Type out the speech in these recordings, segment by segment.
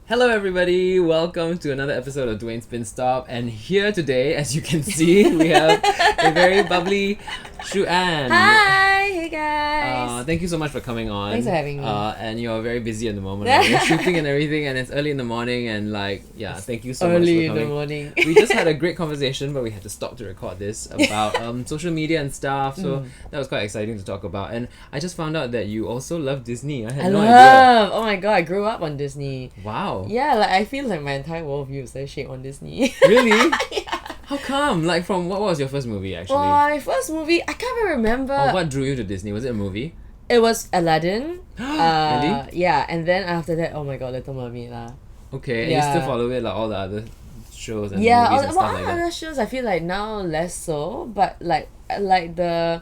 Hello everybody, welcome to another episode of Dwayne's Spin Stop, and here today, as you can see, we have a very bubbly Shu An. Hi, hey guys. Thank you so much for coming on. Thanks for having me. And you're very busy at the moment. Right? You're shooting and everything, and it's early in the morning, and thank you so much for coming. Early in the morning. We just had a great conversation, but we had to stop to record this about social media and stuff. So that was quite exciting to talk about. And I just found out that you also love Disney. I had no idea. Oh my god, I grew up on Disney. Wow. Yeah, like I feel like my entire worldview is like shaped on Disney. Really? Yeah. How come? Like, from what was your first movie actually? My first movie, I can't even remember. Or what drew you to Disney? Was it a movie? It was Aladdin. Really? Yeah, and then after that, oh my god, Little Mermaid lah. Okay, and Yeah. you still follow it like all the other shows and Yeah, movies and stuff all like other that? shows I feel like now less so, but like the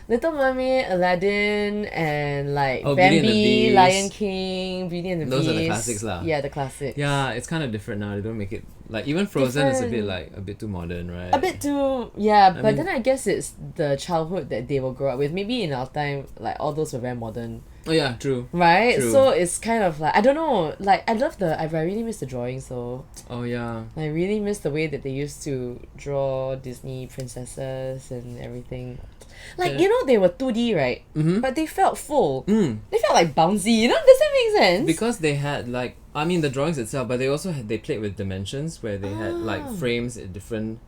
Little Mermaid, Aladdin, and like Oh, Beauty and the Bambi, Beast. Lion King, Beauty and the Those Beast. are the classics lah. Yeah, the classics. Yeah, it's kind of different now. They don't make it like even Frozen is Different. a bit too modern, right? A bit too, yeah, but mean- then I guess it's the childhood that they will grow up with. Maybe in our time, like all those were very modern, Oh yeah, true. right? True. So it's kind of like I don't know. Like I really miss the drawings though. Oh yeah. I really miss the way that they used to draw Disney princesses and everything. Like Yeah. you know they were 2D, right? Mm-hmm. But they felt full. Mm. They felt like bouncy. You know, does that make sense? Because they had the drawings itself, but they played with dimensions where they had like Ah. frames at different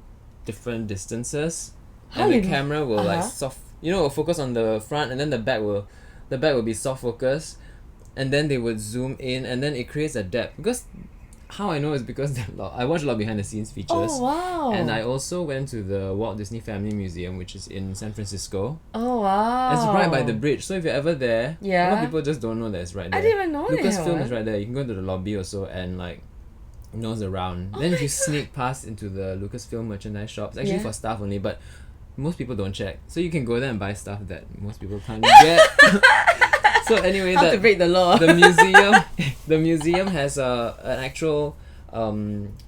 distances, How and the you- camera will like Uh-huh. will focus on the front, and then the back will be soft focus, and then they would zoom in, and then it creates a depth. Because how I know is because I watch a lot of behind the scenes features. Oh wow. And I also went to the Walt Disney Family Museum, which is in San Francisco. Oh wow. It's right by the bridge, so if you're ever there, a lot Yeah. of people just don't know that it's right there. I didn't even know that. Lucasfilm is right there. You can go to the lobby also and like nose around. Oh Then my if you God. sneak past into the Lucasfilm merchandise shop, it's actually Yeah. for staff only, but most people don't check. So you can go there and buy stuff that most people can't get. So anyway, How to break the law. the museum has an actual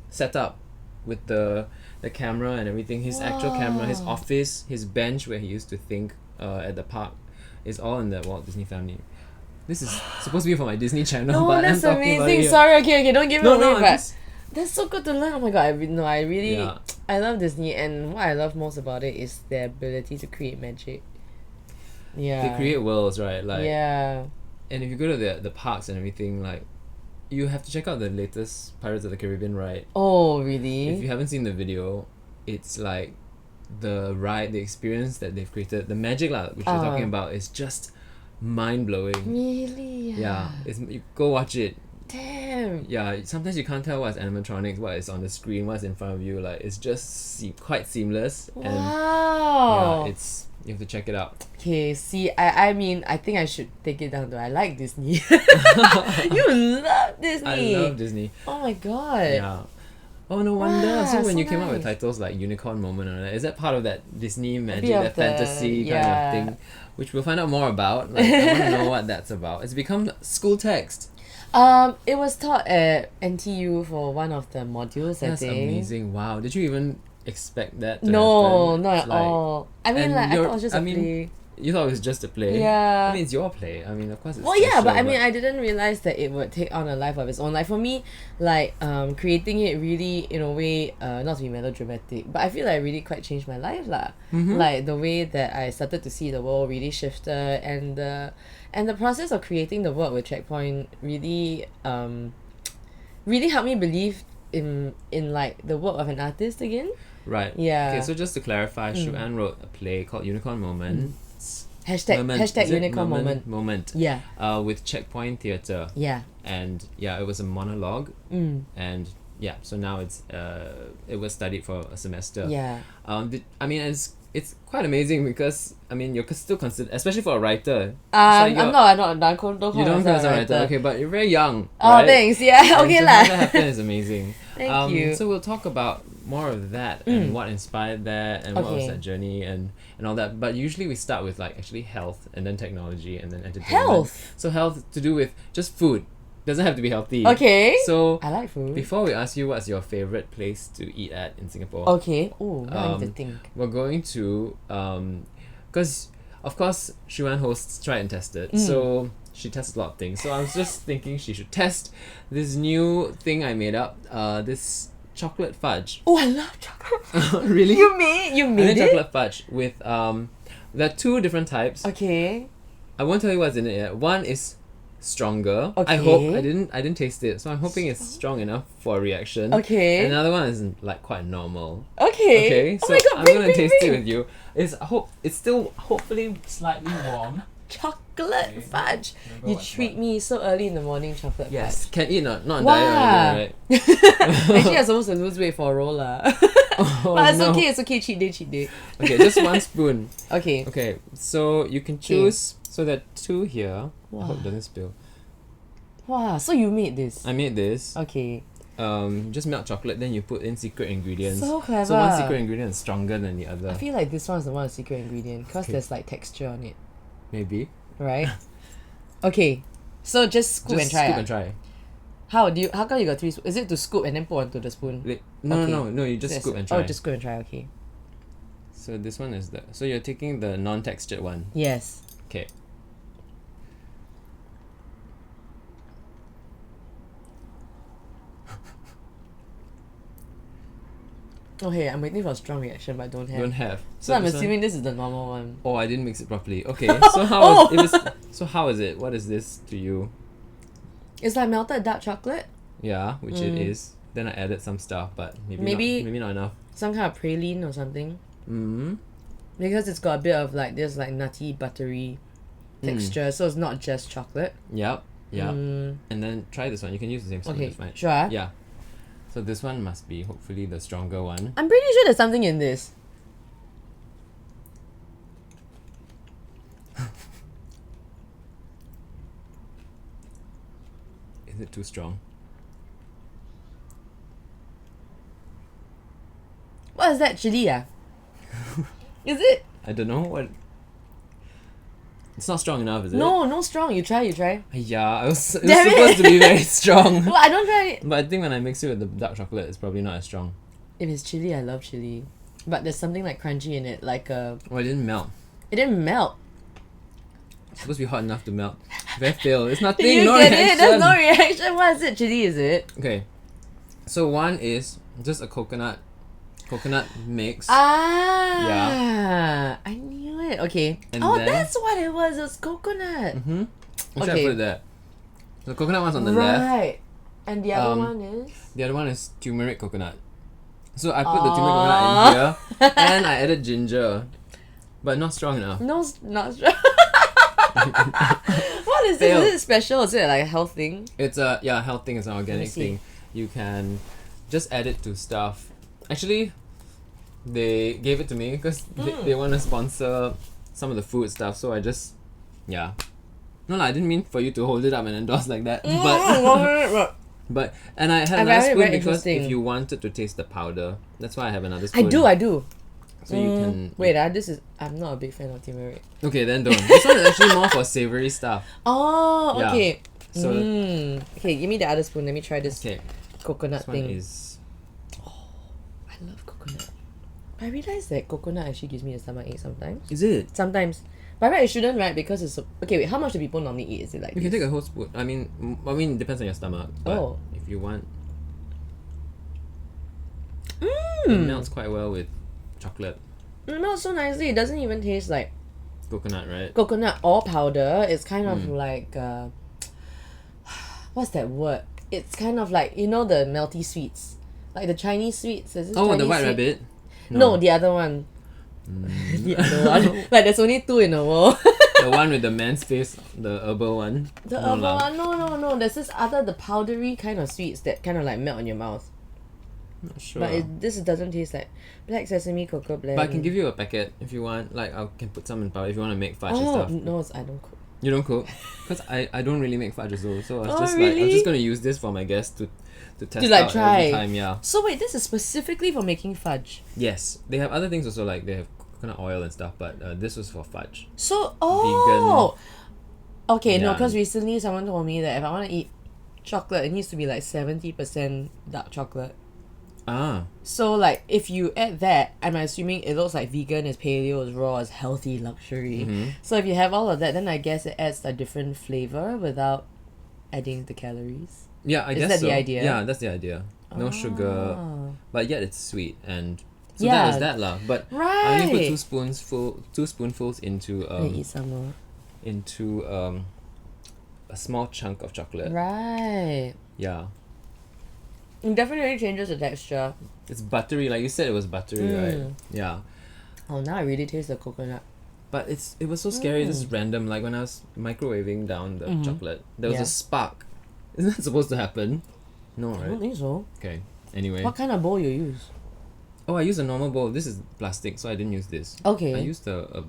setup with the camera and everything. His actual camera, his Wow. office, his bench where he used to think at the park is all in the Walt Disney Family. This is supposed to be for my Disney channel, No, but that's I'm talking about amazing. it here. Sorry, okay, don't give me No, away, no, I'm but just, that's so good to learn. Oh my god, I really, Yeah. I love Disney, and what I love most about it is their ability to create magic. Yeah. they create worlds, right? Like, Yeah. and if you go to the parks and everything, like, you have to check out the latest Pirates of the Caribbean ride. Oh If really? you haven't seen the video, it's like the ride, the experience that they've created, the magic lah, which we're talking about, is just mind blowing. Really? Yeah, you go watch it. Damn. Yeah, sometimes you can't tell what's animatronics, what is on the screen, what's in front of you. Like, it's just quite seamless, and Wow. yeah, you have to check it out. Okay, see, I mean, I think I should take it down to I like Disney. You love Disney. I love Disney. Oh my god. Yeah. Oh, no wonder. Wow, So when so you came up with nice. titles like Unicorn Moment and all that, is that part of that Disney magic, bit of that the- fantasy yeah. kind of thing, which we'll find out more about? Like, I want to know what that's about. It's become school text. It was taught at NTU for one of the modules, I That's think. amazing. Wow. Did you even expect that to No, happen? not It's at like- all. I mean, and like, I you're- thought it was just I a mean, play. You thought it was just a play? Yeah. I mean, it's your play. I mean, of course it's Well, a yeah, show, but I mean, I didn't realize that it would take on a life of its own. Like for me, like creating it really, in a way, not to be melodramatic, but I feel like it really quite changed my life lah. Mm-hmm. Like the way that I started to see the world really shifted, and the process of creating the world with Checkpoint really really helped me believe in like the work of an artist again. Right. Yeah. Okay, so just to clarify, Shu An wrote a play called Unicorn Moment. Hashtag Is it unicorn moment. Moment. Yeah. With Checkpoint Theatre. Yeah. And yeah, it was a monologue, Mm. and yeah, so now it was studied for a semester. Yeah. I mean, it's quite amazing because I mean you're still considered, especially for a writer. I'm you're- not don't call You don't feel as a myself writer, okay, but you're very young. Oh, right? thanks. Yeah. And Okay to lah. have that happen is amazing. Thank you. So we'll talk about more of that and what inspired that and what was Okay. that journey and all that. But usually we start with like actually health and then technology and then entertainment. Health? So health to do with just food. Doesn't have to be healthy. Okay. So I like food. before we ask you what's your favorite place to eat at in Singapore, Okay. Oh, now I need to think. we're going to because of course Shu An hosts Tried and Tested. Mm. So she tests a lot of things. So I was just thinking she should test this new thing I made up. This chocolate fudge. Oh, I love chocolate. Really? You I made made it? chocolate fudge with there are two different types. Okay. I won't tell you what's in it yet. One is stronger. Okay. I hope I didn't taste it, so I'm hoping it's strong enough for a reaction. Okay. And another one is like quite normal. Okay. Okay. Oh So my god, I'm bring, gonna bring, taste bring. it with you. It's still hopefully slightly warm. Chocolate Okay. fudge. Remember You what's treat what. me so early in the morning, chocolate Yes, fudge. can eat not on Wow. diet or anything, right? Actually, I'm supposed to lose weight for a roll lah. Oh, But it's no. okay, it's okay. Cheat day, cheat day. Okay, just one spoon. Okay. Okay, so you can choose. So there are two here. I hope it doesn't spill. Wow, so you made this. I made this. Okay. Just melt chocolate, then you put in secret ingredients. So clever. So one secret ingredient is stronger than the other. I feel like this one's the one with secret ingredient because Okay. there's like texture on it, Maybe. right? Okay. So just scoop and try. Scoop ah? and try. How come you got 3 spoons? Is it to scoop and then pour onto the spoon? No, Okay. no, you just Yes. scoop and try. Oh, just scoop and try, okay. So this one is so you're taking the non-textured one. Yes. Okay. Okay, I'm waiting for a strong reaction, but don't have. Don't have. So I'm this one- assuming this is the normal one. Oh, I didn't mix it properly. Okay, so Oh. how is it? What is this to you? It's like melted dark chocolate, Yeah, which it is. Then I added some stuff, but Maybe- maybe not enough. some kind of praline or something. Mm. Because it's got a bit of like this like nutty, buttery texture, so it's not just chocolate. Yep. Yeah. Mm, And then try this one. You can use the same spoon. okay, It's fine. sure. ah? Yeah. So this one must be hopefully the stronger one. I'm pretty sure there's something in this. Is it too strong? What is that, chili? Is it? I don't know what. It's not strong enough, is it? No strong. You try. Yeah, it was Damn it. supposed to be very strong. Well, I don't try it. But I think when I mix it with the dark chocolate, it's probably not as strong. If it's chili, I love chili. But there's something like crunchy in it, like Oh, it didn't melt. it didn't melt. It's supposed to be hot enough to melt. Very fail. It's nothing. You No get reaction. it? There's no reaction. What is it? Chili, is it? Okay, so one is just a coconut mix. Ah, I knew it. Okay. And Oh, then- that's what it was. It was coconut. Mm-hmm. Should I Okay. put it there? The coconut one's on the left. Right. And the other Um, one is. The other one is turmeric coconut. So I put the turmeric coconut in here, and I added ginger, but not strong enough. No, not sure. What is Fail. this? Is it special? Is it like a health thing? It's a health thing. It's an organic see. thing. You can just add it to stuff. Actually, they gave it to me because they want to sponsor some of the food stuff. So I just no, I didn't mean for you to hold it up and endorse like that. But and I had another very, spoon very because if interesting. you wanted to taste the powder, that's why I have another spoon. I do. So you can Wait, I'm not a big fan of turmeric. Okay, then don't. This one is actually more for savory stuff. Oh, Yeah. okay. So Okay, give me the other spoon. Let me try this okay, coconut this one thing. is I love coconut. I realize that coconut actually gives me a stomachache sometimes. Is it? Sometimes. By right, it shouldn't, right? Because it's okay. Wait, how much do people normally eat? Is it like You can this? take a whole spoon. I mean, it depends on your stomach. But Oh. if you want, it melts quite well with chocolate, It melts so nicely. It doesn't even taste like coconut, right? coconut or powder. It's kind of like what's that word? It's kind of like the melty sweets, like the Chinese sweets. Is this Oh, the Chinese white sweet? rabbit. No, the other one. The other one. Like there's only 2 in the world. The one with the man's face, the herbal one. The No other lah. one, no. There's this other, the powdery kind of sweets that kind of like melt in your mouth. Not sure. But this doesn't taste like black sesame cocoa blend. But I can give you a packet if you want. Like I can put some in powder if you want to make fudge and Oh stuff. no, I don't cook. You don't cook? Because I don't really make fudge as well. So I was Oh, just like, I was really? just going to use this for my guests to test like, out try. every time, yeah. So wait, this is specifically for making fudge. Yes. They have other things also, like they have coconut oil and stuff, but this was for fudge. So okay, no, Yeah. because recently someone told me that if I want to eat chocolate, it needs to be like 70% dark chocolate. Ah. So like if you add that, I'm assuming it looks like vegan is paleo, is raw, is healthy luxury. Mm-hmm. So if you have all of that, then I guess it adds a different flavor without adding the calories. Yeah, I Is guess that so. the idea? Yeah, that's the idea. No sugar, Oh. but yet it's sweet, and so Yeah. that was that lah. But I only put Right. two spoonfuls into Let me eat some more. into a small chunk of chocolate. Right. Yeah, It definitely changes the texture. it's buttery, like you said. It was buttery, right? Yeah, Oh, now I really taste the coconut. but it was so scary. This is random. Like when I was microwaving down the chocolate, there was Yeah. a spark. Isn't that supposed to happen? No, I don't right? think so. Okay. Anyway. What kind of bowl you use? Oh, I used a normal bowl. This is plastic, so I didn't use this. Okay. I used a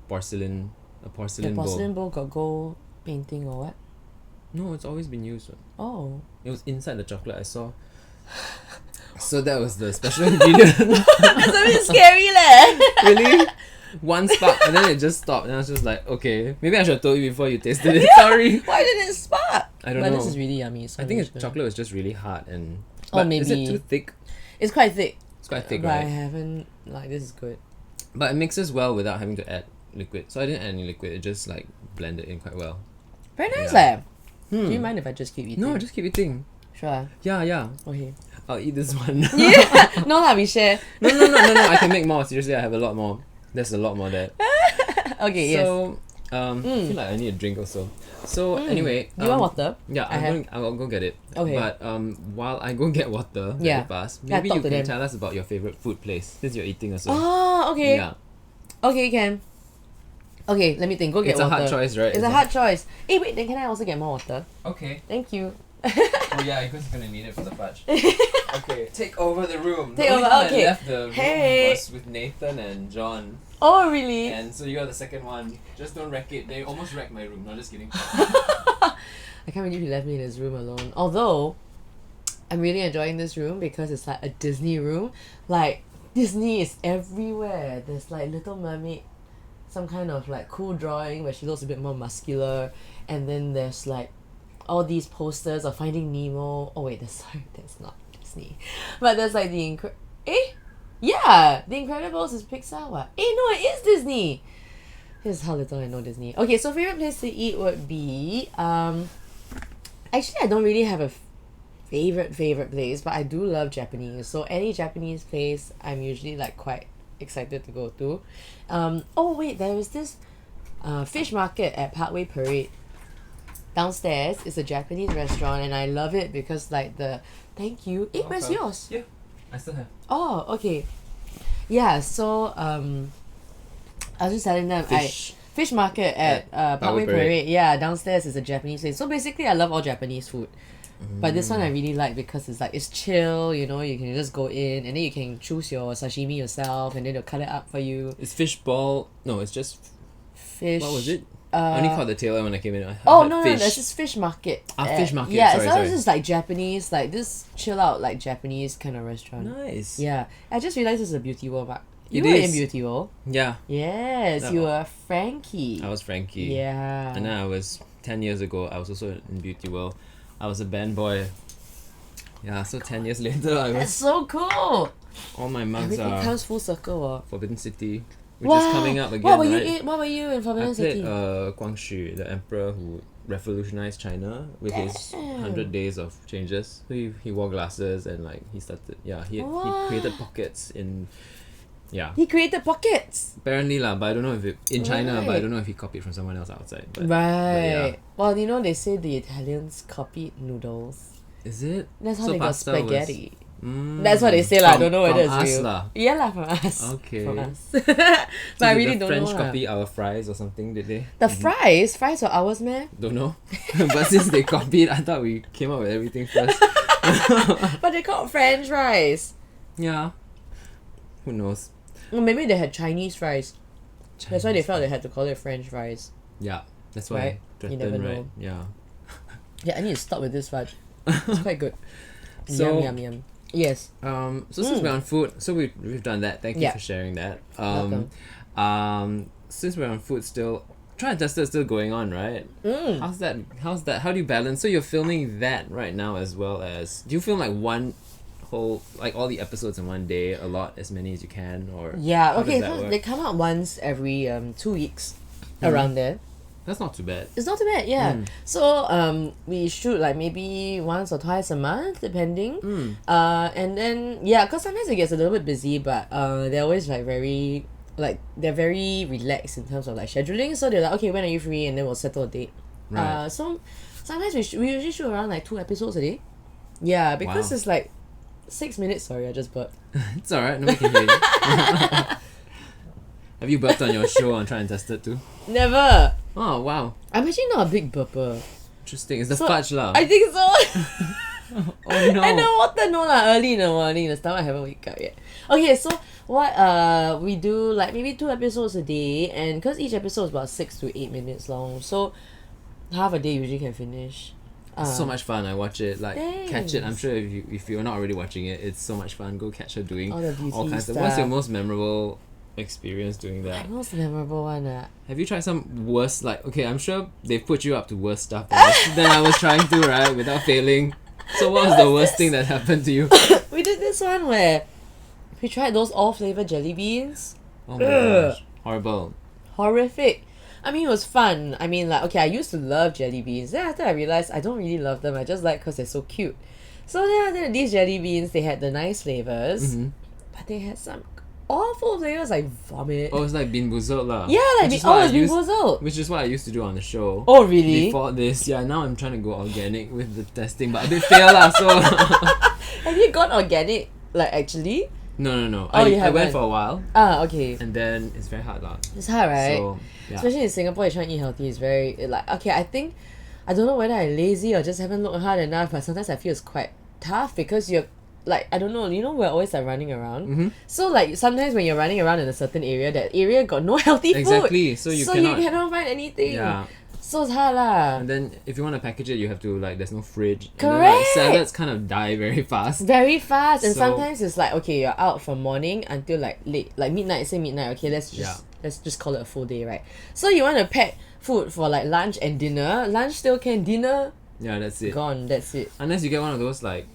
porcelain The bowl. porcelain bowl got gold painting or what? No, it's always been used. Oh. It was inside the chocolate I saw. So that was the special ingredient. That's a bit scary leh. Really? One spark and then it just stopped, and I was just like, okay, maybe I should have told you before you tasted it. Sorry. Why didn't it spark? I don't but know. this is really yummy. So I think I'm it's just gonna- chocolate was just really hard and. Oh, But is it maybe. too thick? It's quite thick. It's quite thick, but I right? haven't like this is good. But it mixes well without having to add liquid. So I didn't add any liquid. It just like blended in quite well. Very nice Yeah. leh. Do you mind if I just keep eating? No, just keep eating. Sure. Yeah. Okay. I'll eat this one. Yeah. No lah, we share. No. I can make more. Seriously, I have a lot more. There's a lot more there. Okay. Yes. So, I feel like I need a drink also. So anyway, Do you want water? Yeah, I have. I'll go get it. Okay. But while I go get water very Yeah. fast, Yeah, maybe talk you to can them. tell us about your favorite food place since you're eating also. Oh, okay. Yeah. Okay, can. Okay, let me think. Go get It's a water. hard choice, right? It's a hard choice. Hey, wait, then can I also get more water? Okay. Thank you. Oh yeah, because you're gonna need it for the fudge. Okay, take over the room. Take The only over, time okay. I left the room Hey. was with Nathan and John, Oh, really? and so you are the second one. Just don't wreck it. They almost wrecked my room. No, just kidding. I can't believe he left me in his room alone. Although, I'm really enjoying this room because it's like a Disney room. Like, Disney is everywhere. There's like Little Mermaid, some kind of like cool drawing where she looks a bit more muscular. And then there's like all these posters of Finding Nemo. Oh wait, that's not Disney. But there's like the yeah, The Incredibles is Pixar what? No, it is Disney. Here's how little I know Disney. Okay, so favorite place to eat would be actually I don't really have a favorite place, but I do love Japanese. So any Japanese place I'm usually like quite excited to go to. Oh wait, there is this fish market at Parkway Parade. Downstairs is a Japanese restaurant and I love it because like the thank you. Where's yours? Yeah, I still have. Oh, okay. Yeah, so I was just telling them fish market at Parkway Parade. Yeah, downstairs is a Japanese place. So basically I love all Japanese food. But this one I really like because it's like it's chill, you know, you can just go in and then you can choose your sashimi yourself and then they'll cut it up for you. It's fish ball. No, it's just Fish. what was it? I only caught the tail end when I came in. No, there's this fish market. Fish market, Yeah, sorry, it's sorry. just like Japanese, like this chill out like Japanese kind of restaurant. Nice. Yeah, I just realized it's a Beauty World, but you It were is. in Beauty World. Yeah, Yes, No. you were Frankie. I was Frankie. Yeah. And then I was 10 years ago. I was also in Beauty World. I was a band boy. Yeah, so 10 years later, I That's was so cool. all my mugs Everything are comes full circle. Forbidden City, which Wow. is coming up again. What were right? you? What were you in I Forbidden played City? Guangxu, the emperor who revolutionized China with his Damn. 100 days of changes. So he wore glasses and like he started. Yeah, he What? created pockets in. Yeah, He created pockets. apparently lah, but I don't know if it in China, but I Right. don't know if he copied from someone else outside. But, Right. yeah. Well, you know they say the Italians copied noodles. Is it? That's how So they got pasta was- spaghetti. Mm, That's what they say lah. I from- don't know whether from it's us real. lah. Yeah lah, from us. Okay. From us. So but I did really the don't French know. lah. copy our fries or something, did they? The fries are ours, man. Don't know. But since they copied, I thought we came up with everything first. But they called French fries. Yeah. Who knows? Or maybe they had Chinese fries. That's why they Chinese felt they fries. had to call it French fries. Yeah, that's why. Right? You never Threatened, right? know. Yeah. Yeah, I need to stop with this fudge. It's quite good. So- Yum, yum, yum. Yes. So since we're on food, so we've done that. Thank you Yeah. for sharing that. Welcome. Since we're on food still, Try and Tester is still going on, right? How's that? How do you balance? So you're filming that right now as well as, do you film like one like all the episodes in one day, a lot, as many as you can, or Yeah, how okay, does that so work? they come out once every 2 weeks, around there. That's not too bad. It's not too bad, yeah. So we shoot like maybe once or twice a month, depending. And then yeah, cause sometimes it gets a little bit busy, but they're always like they're very relaxed in terms of like scheduling. So they're like, okay, when are you free? And then we'll settle a date. Right. So sometimes we usually shoot around like 2 episodes a day. Yeah, because Wow. it's like 6 minutes. Sorry, I just burped. It's alright, nobody can hear you. Have you burped on your show and try and test it too? Never. Oh wow. I'm actually not a big burper. Interesting. It's the So, fudge lah. I think so. Oh no. And the water, no lah, early in the morning, the stomach haven't wake up yet. Okay, so what we do like maybe 2 episodes a day, and because each episode is about 6 to 8 minutes long, so half a day usually can finish. It's so much fun. I watch it, like catch it. I'm Thanks. sure if you're not already watching it, it's so much fun. Go catch her doing All the beauty all kinds of. stuff. What's your most memorable experience doing My that? most memorable one. Have you tried some worse? Like, okay, I'm sure they've put you up to worse stuff than I was trying to, right, without failing. So what was the worst thing that happened to you? We did this one where we tried those all flavored jelly beans. Oh my gosh, horrible. Horrific. I mean, it was fun. I mean, like, okay, I used to love jelly beans. Then after I realized I don't really love them. I just like because they're so cute. So then these jelly beans, they had the nice flavors, but they had some awful flavors like vomit. Oh, it's like Bean Boozled lah. Yeah, like Which is what I it's Bean used- Boozled. Which is what I used to do on the show. Oh, really? Before this, yeah. Now I'm trying to go organic with the testing, but a bit fail lah. So Have you gone organic? Like, actually? no. Oh, you I went haven't? for a while, Okay. and then it's very hard lah. It's hard, right? So yeah. Especially in Singapore, you're trying to eat healthy. It's very, like, okay, I don't know whether I'm lazy or just haven't looked hard enough, but sometimes I feel it's quite tough because you're, like, I don't know, we're always like running around. So like sometimes when you're running around in a certain area, that area got no healthy food. Exactly, so you cannot- you cannot find anything. Yeah. So it's hard lah. And then if you want to package it, you have to like there's no fridge. And Correct. then, like, salads kind of die very fast. Very fast, and So- sometimes it's like, okay, you're out from morning until like late, like midnight. Say midnight. Okay, let's just call it a full day, right? So you want to pack food for like lunch and dinner. Lunch still can, dinner Yeah, that's it. gone. That's it. Unless you get one of those like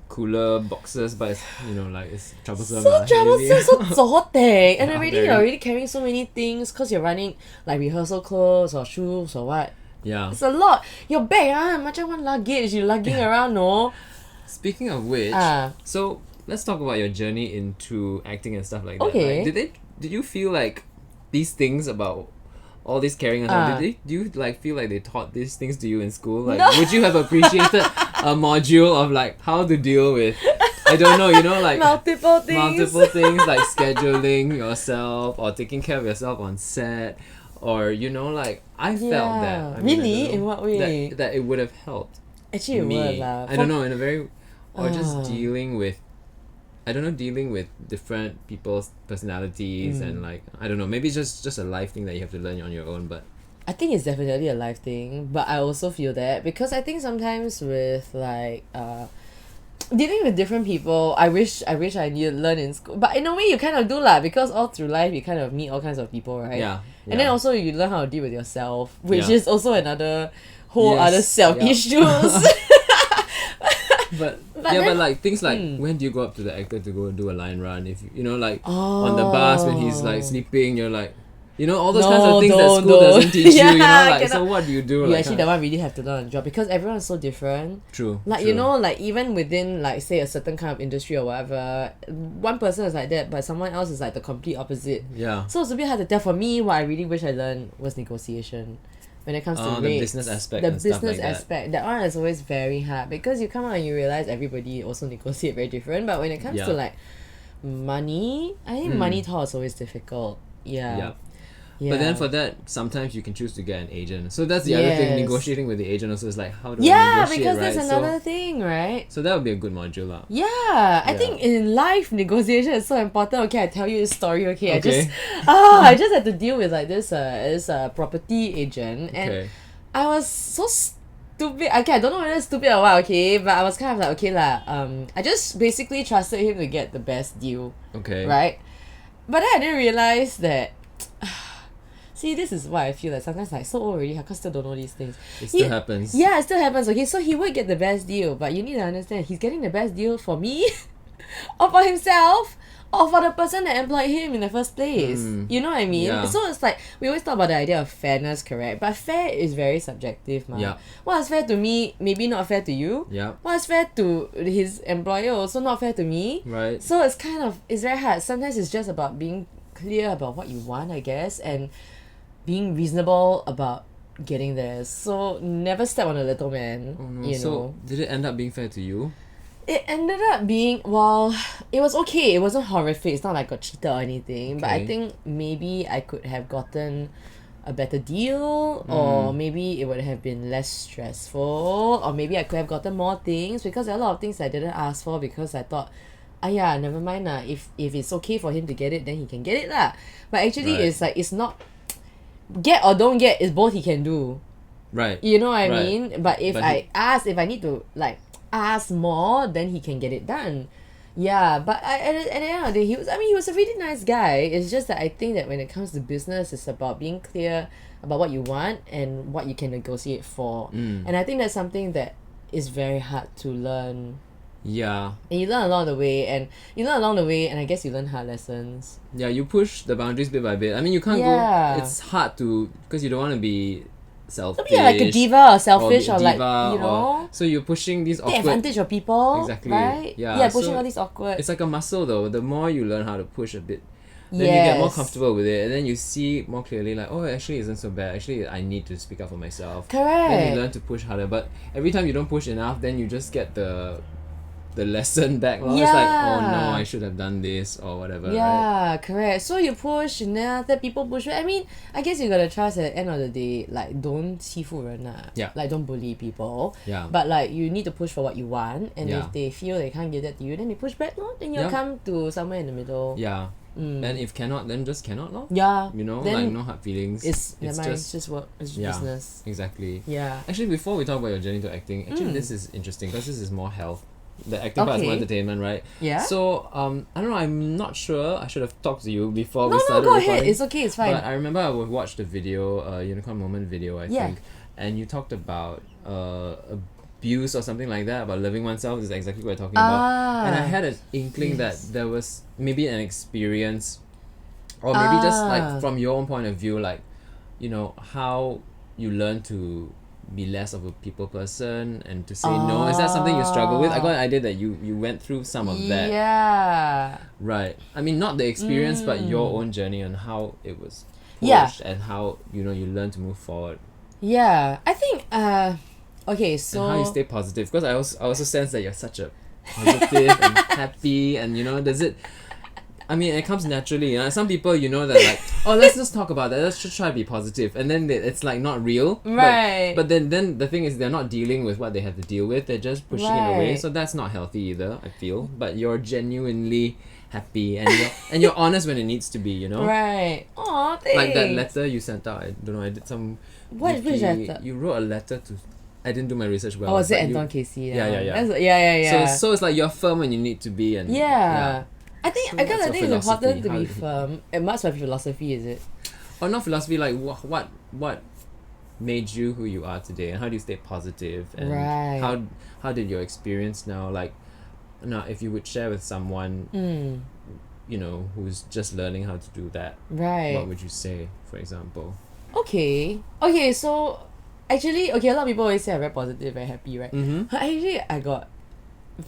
cooler boxes, but it's like it's troublesome. So lah, troublesome, really. so zoteng. And Yeah, already very. you're already carrying so many things because you're running like rehearsal clothes or shoes or what. Yeah. It's a lot. Your bag, macam one luggage you're lugging around, no? Speaking of which, so let's talk about your journey into acting and stuff like that. Okay. Like, did you feel like these things about all this carrying on? Do you like feel like they taught these things to you in school? Like, No. would you have appreciated a module of like how to deal with, I don't know, like Multiple things. multiple things like scheduling yourself or taking care of yourself on set, or like I felt that. I mean, I Really? don't know, In what way? that it would have helped Actually, it me. would lah. I don't know, in a very, or just Ah. dealing with different people's personalities and like I don't know, maybe it's just a life thing that you have to learn on your own. But I think it's definitely a life thing, but I also feel that because I think sometimes with like dealing with different people, I wish I knew learn in school. But in a way, you kind of do lah, because all through life you kind of meet all kinds of people, right? yeah, And then also you learn how to deal with yourself, which Yeah. is also another whole Yes, other self yeah. issues. but then- like things like when do you go up to the actor to go do a line run? If like on the bus when he's like sleeping, you're like. All those kinds of things that school doesn't teach you, Yeah, like, so cannot. what do you do? You like, actually that one really have to learn on the job because everyone's so different. True. Like, true. like even within like say a certain kind of industry or whatever, one person is like that, but someone else is like the complete opposite. Yeah. So it's a bit hard to tell. For me, what I really wish I learned was negotiation. When it comes to the rates, business aspect the and stuff business like that. aspect, that one is always very hard because you come out and you realize everybody also negotiate very different. But when it comes Yeah. to like money, I think money talk is always difficult. Yeah. Yeah. Yeah. But then for that, sometimes you can choose to get an agent. So that's the other thing. Yes. Negotiating with the agent also is like, how do I yeah, negotiate, because right? that's another thing, right? So that would be a good module lah. Yeah, I think in life negotiation is so important. Okay, I tell you this story. Okay, Okay. I just had to deal with like this property agent, and Okay. I was so stupid. Okay, I don't know whether it's stupid or what. Okay, but I was kind of like, okay lah. I just basically trusted him to get the best deal, Okay. right? But then I didn't realize that See, this is why I feel like sometimes like so old already, how come still don't know these things? It still happens. Yeah, it still happens. Okay, so he would get the best deal, but you need to understand he's getting the best deal for me, or for himself, or for the person that employed him in the first place. You know what I mean? Yeah. So it's like we always talk about the idea of fairness, correct? But fair is very subjective, man. Yeah. What is fair to me, maybe not fair to you. Yeah. What is fair to his employer, also not fair to me. Right. So it's very hard. Sometimes it's just about being clear about what you want, I guess, and being reasonable about getting there. So never step on a little man. Oh no. You So know. did it end up being fair to you? It ended up being, well, it was okay. It wasn't horrific. It's not like I got cheated or anything. But I Okay. think maybe I could have gotten a better deal, or maybe it would have been less stressful, or maybe I could have gotten more things, because there are a lot of things I didn't ask for because I thought, yeah, never mind lah. If it's okay for him to get it, then he can get it lah. But actually, Right. it's like, it's not get or don't get. It's both he can do. Right. You know what I Right. mean? But if But if I need to like ask more, then he can get it done. Yeah, but at the end of the day, he was a really nice guy. It's just that I think that when it comes to business, it's about being clear about what you want and what you can negotiate for. And I think that's something that is very hard to learn. Yeah. And you learn along the way, and I guess you learn hard lessons. Yeah, you push the boundaries bit by bit. I mean, you can't Yeah. go. It's hard to, because you don't want to be selfish. Don't be like a diva or selfish be a or like, diva, you know, so you're pushing these take awkward. advantage of people. Exactly. Right? Yeah, Yeah, pushing so all these awkward. It's like a muscle though. The more you learn how to push a bit, then you get more Yes. comfortable with it, and then you see more clearly like, oh, actually it isn't so bad. Actually, I need to speak up for myself. Correct. Then you learn to push harder. But every time you don't push enough, then you just get the lesson back. Lor. It's like, oh no, I should have done this or whatever. Right? Yeah, correct. So you push, and then after people push. I mean, I guess you gotta trust at the end of the day, like, don't 欺负人 lah. Yeah. Like, don't bully people. Yeah. But like, you need to push for what you want, and Yeah. if they feel they can't give that to you, then they push back, lor. Then you'll Yeah. come to somewhere in the middle. Yeah. And if cannot, then just cannot, lor. Yeah. You know, Then like no hard feelings. It's never mind. It's just work. It's yeah, business. exactly. Yeah. Actually, before we talk about your journey to acting, actually this is interesting because this is more health. The acting part is more Okay. entertainment, right? Yeah. So I don't know. I'm not sure. I should have talked to you before we No, started go recording. ahead. It's okay. It's fine. But I remember I would watch the video, Unicorn Moment video, I Yeah. think, and you talked about abuse or something like that, about loving oneself. Is exactly what you're talking about. And I had an inkling that there was maybe an experience, or maybe just like from your own point of view, like, you know, how you learn to be less of a people person and to say no. Is that something you struggle with? I got an idea that you went through some of that. Yeah. Right. I mean, not the experience, but your own journey and how it was Yeah. pushed and how, you know, you learn to move forward Yeah. I think. Okay. So. and how you stay positive. Because I also sense that you're such a positive and happy, and you know, does it? I mean, it comes naturally. You know? Some people, you know, that like, oh, let's just talk about that. Let's just try to be positive, and then it's like not real. Right. But then the thing is, they're not dealing with what they have to deal with. They're just pushing it away. Right. So that's not healthy either. I feel. But you're genuinely happy, and you're honest when it needs to be. You know. Right. Aw, thanks. Like that letter you sent out. I don't know. I did some. Which letter? You wrote a letter to. I didn't do my research well. Oh, was it but you- Anton Casey? Yeah. Yeah. So it's like you're firm when you need to be, and Yeah. I think So I what's your think it's important to philosophy? be firm. It must have philosophy, is it? Or not philosophy. Like what made you who you are today, and how do you stay positive, and Right. how did your experience now, like, now if you would share with someone, you know, who's just learning how to do that, Right. what would you say, for example? Okay, so actually, a lot of people always say I'm very positive, very happy, right?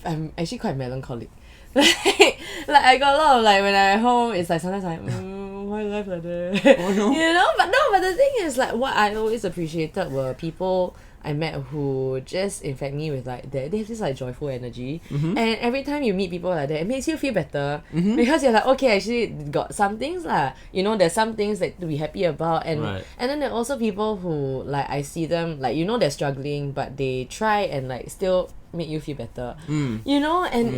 I'm actually quite melancholic. like I got a lot of, like, when I'm at home, it's like sometimes like, why life like that? Oh no. You know, but the thing is, like, what I always appreciated were people I met who just infect me with, like, they have this, like, joyful energy, and every time you meet people like that, it makes you feel better, because you're like, okay, actually got some things lah, you know, there's some things that to be happy about, and Right. and then there are also people who, like, I see them, like, you know, they're struggling, but they try and, like, still make you feel better, you know, and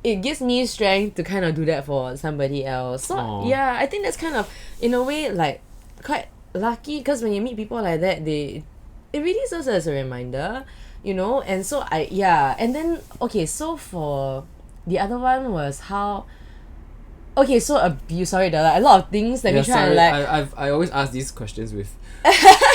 it gives me strength to kind of do that for somebody else. So Aw. yeah, I think that's kind of, in a way, like, quite lucky, because when you meet people like that, it really serves as a reminder, you know. And so and then, okay, so for the other one was how Okay, so abuse. Sorry, there are a lot of things. Let me try and like. I always ask these questions with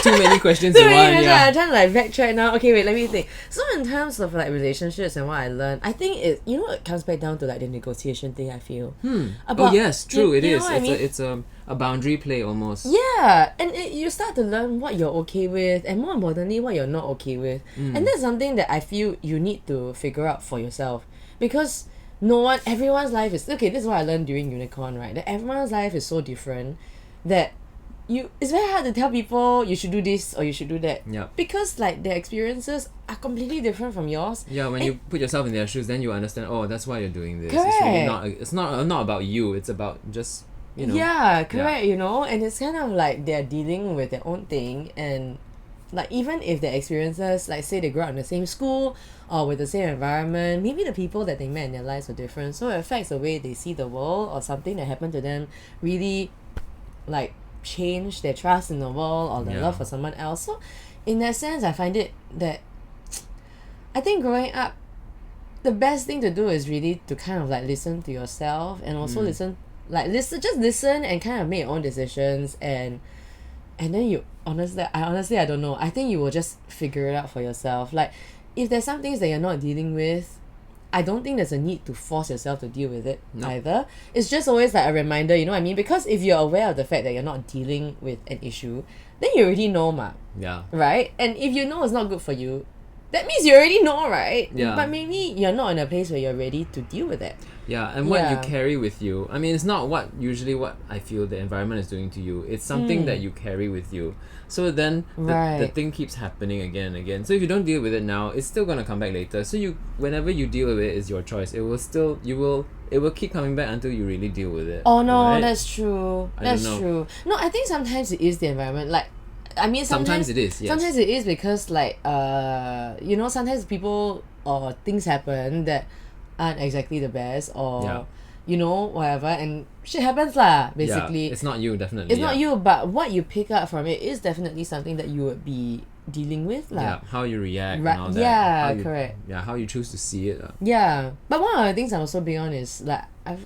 too many questions Too in many one. questions. Yeah. I'm trying to like backtrack now. Okay, wait, let me think. So in terms of like relationships and what I learned, I think it comes back down to like the negotiation thing. I feel. Oh yes, true. It you is. know what I mean? It's a boundary play almost. Yeah, and you start to learn what you're okay with, and more importantly, what you're not okay with. And that's something that I feel you need to figure out for yourself, because everyone's life is okay. This is what I learned during Unicorn, right? That everyone's life is so different that it's very hard to tell people you should do this or you should do that. Yeah. Because like their experiences are completely different from yours. Yeah, when you put yourself in their shoes, then you understand. Oh, that's why you're doing this. Correct. It's really not. It's not about you. It's about just Yeah, correct. And it's kind of like they're dealing with their own thing, and like even if their experiences, like say they grew up in the same school or with the same environment, maybe the people that they met in their lives were different, so it affects the way they see the world, or something that happened to them really like change their trust in the world or their love for someone else. So in that sense, I find it that I think growing up, the best thing to do is really to kind of like listen to yourself, and also listen and kind of make your own decisions, and then you honestly I don't know, I think you will just figure it out for yourself. Like if there's some things that you're not dealing with, I don't think there's a need to force yourself to deal with it either. It's just always like a reminder, you know what I mean? Because if you're aware of the fact that you're not dealing with an issue, then you already know Yeah. right? And if you know it's not good for you, that means you already know, right? Yeah. But maybe you're not in a place where you're ready to deal with it. Yeah, and what you Yeah. carry with you. I mean, it's not what I feel the environment is doing to you. It's something that you carry with you. So then the thing keeps happening again and again. So if you don't deal with it now, it's still gonna come back later. So whenever you deal with it, is your choice. It will keep coming back until you really deal with it. Oh no, right? that's true. That's true. No, I think sometimes it is the environment. Like, I mean, sometimes it is. Yes. Sometimes it is because like sometimes people or things happen that aren't exactly the best, or whatever, and shit happens lah. Basically, it's not you, definitely. It's not you, but what you pick up from it is definitely something that you would be dealing with lah. Yeah, how you react and all that. Yeah, how correct. Yeah, how you choose to see it. Yeah, but one of the things I'm also big on is like I'm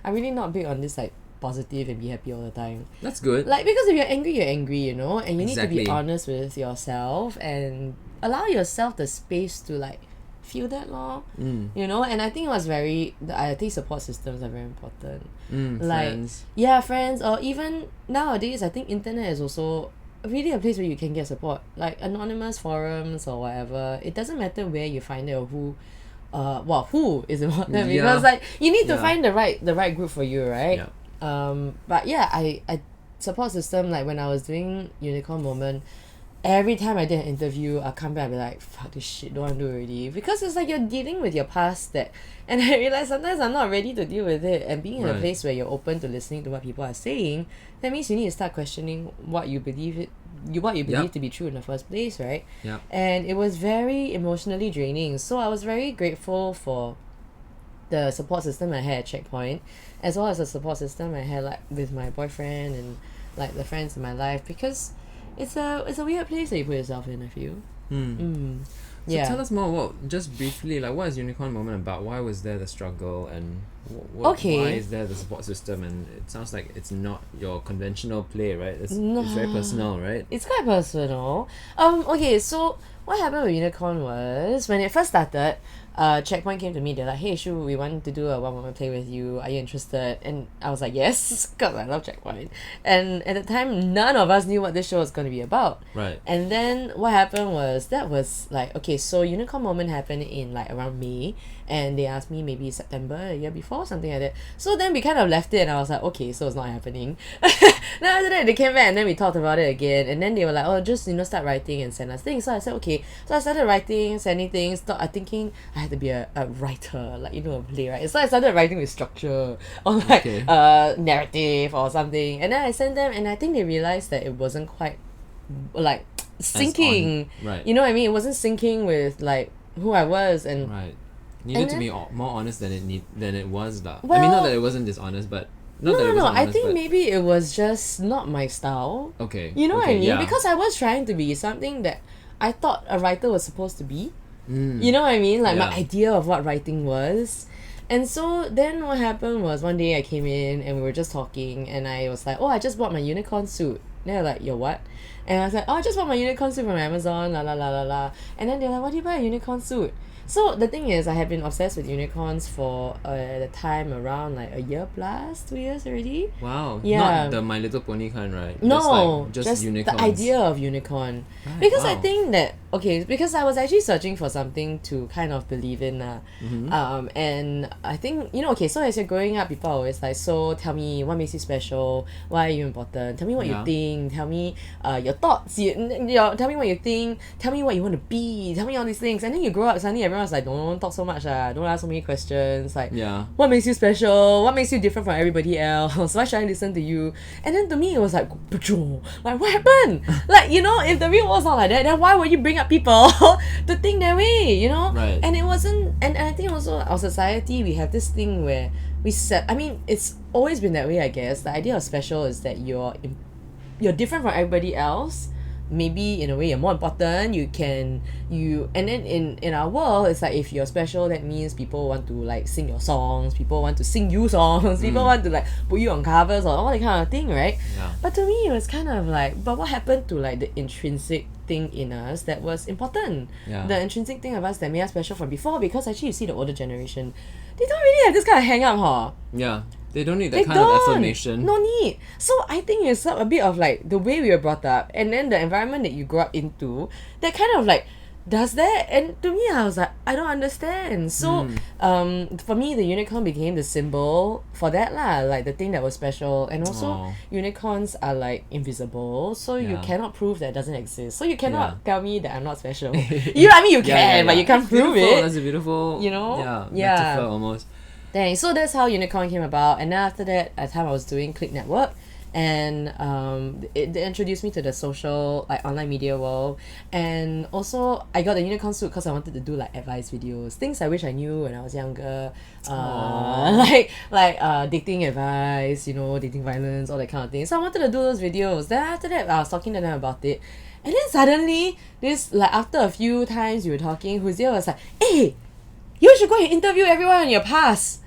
really not big on this like positive and be happy all the time. That's good. Like, because if you're angry, and you need to be Exactly. honest with yourself and allow yourself the space to like feel that lor. And I think I think support systems are very important. Like Friends. Yeah, friends, or even nowadays I think internet is also really a place where you can get support, like anonymous forums or whatever. It doesn't matter where you find it or who is important, because like you need to find the right group for you, right? But yeah, I support system, like when I was doing Unicorn Moment, every time I did an interview, I'll come back and be like, fuck this shit, don't want to do already. Because it's like you're dealing with your past, and I realize sometimes I'm not ready to deal with it. And being in a place where you're open to listening to what people are saying, that means you need to start questioning what you believe to be true in the first place, right? Yeah. And it was very emotionally draining. So I was very grateful for the support system I had at Checkpoint, as well as the support system I had like with my boyfriend and like the friends in my life, because it's a weird place that you put yourself in, I feel. So tell us more just briefly, like, what is Unicorn Moment about? Why was there the struggle, and why is there the support system? And it sounds like it's not your conventional play, right? It's very personal, right? It's quite personal. Okay, so what happened with Unicorn was, when it first started, Checkpoint came to me. They're like, "Hey Shu, we want to do a one-on-one play with you. Are you interested?" And I was like, "Yes," because I love Checkpoint. And at the time, none of us knew what this show was going to be about. Right. And then what happened was, that was like, okay, so Unicorn Moment happened in like around May, and they asked me maybe September a year before, something like that. So then we kind of left it, and I was like, okay, so it's not happening. Then after that, they came back, and then we talked about it again, and then they were like, oh, just start writing and send us things. So I said, okay. So I started writing, sending things. Thinking I had to be a writer, like a playwright. So I started writing with structure, or like narrative or something, and then I sent them, and I think they realized that it wasn't quite like syncing. Right. You know what I mean? It wasn't syncing with like who I was, and right. Needed to be more honest than it was lah. Well, I mean, not that it wasn't dishonest, but no. I think maybe it was just not my style. Okay. You know what I mean? Yeah. Because I was trying to be something that I thought a writer was supposed to be. You know what I mean? Like my idea of what writing was. And so then what happened was one day I came in and we were just talking and I was like, oh, I just bought my unicorn suit. They're like, you're what? And I was like, oh, I just bought my unicorn suit from Amazon, la la la la la. And then they're like, why do you buy a unicorn suit? So the thing is, I have been obsessed with unicorns for the time around like a year plus, 2 years already. Wow. Yeah. Not the My Little Pony kind, right? No, just unicorns. the idea of unicorn. Right, Because I wow. think that, okay, because I was actually searching for something to kind of believe in. And I think, okay, so as you're growing up, people are always like, so tell me what makes you special, why are you important, tell me what you Yeah. think, tell me your thoughts, tell me what you think, tell me what you want to be, tell me all these things. And then you grow up, suddenly everyone's like, don't talk so much, don't ask so many questions, like, Yeah. what makes you special? What makes you different from everybody else? Why should I listen to you? And then to me, it was like, like what happened? Like, if the real world's not like that, then why would you bring up people to think that way? Right. And it wasn't. And I think also our society, we have this thing where we set. I mean, it's always been that way. I guess the idea of special is that you're different from everybody else. Maybe in a way you're more important, and then in our world it's like if you're special, that means people want to like sing your songs, people want to sing you songs, people want to like put you on covers or all that kind of thing, right? Yeah. But to me it was kind of like, but what happened to like the intrinsic thing in us that was important? Yeah. The intrinsic thing of us that made us special from before, because actually you see the older generation, they don't really have this kind of hang up, Yeah. They don't need that they kind don't. of affirmation. No need. So I think it's a bit of like the way we were brought up and then the environment that you grew up into that kind of like does that. And to me, I was like, I don't understand. So for me, the unicorn became the symbol for that lah, like the thing that was special. And also Aw. unicorns are like invisible, so you Yeah. cannot prove that it doesn't exist. So you cannot Yeah. tell me that I'm not special. I mean you can, but you can't It's prove beautiful. it. That's a beautiful, Yeah. metaphor almost. Dang, so that's how unicorn came about. And then after that, at the time I was doing Click Network, and they introduced me to the social, like online media world. And also I got the unicorn suit because I wanted to do like advice videos, things I wish I knew when I was younger, like dating advice, dating violence, all that kind of thing. So I wanted to do those videos. Then after that I was talking to them about it, and then suddenly this, like after a few times we were talking, Huzia was like, hey, you should go and interview everyone in your past.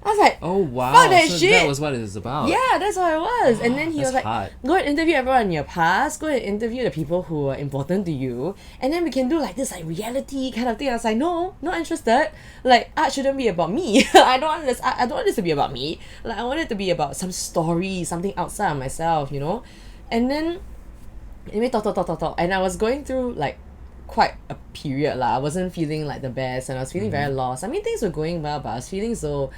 I was like, Oh wow. fuck that so shit. that was what it was about. Yeah, that's what it was. And then he was That's like, hard. go and interview everyone in your past, go and interview the people who are important to you, and then we can do like this like reality kind of thing. I was like, no, not interested. Like, art shouldn't be about me. I don't want this to be about me. Like, I want it to be about some story, something outside of myself, And then anyway, talk. And I was going through like quite a period lah. I wasn't feeling like the best, and I was feeling very lost. I mean, things were going well, but I was feeling so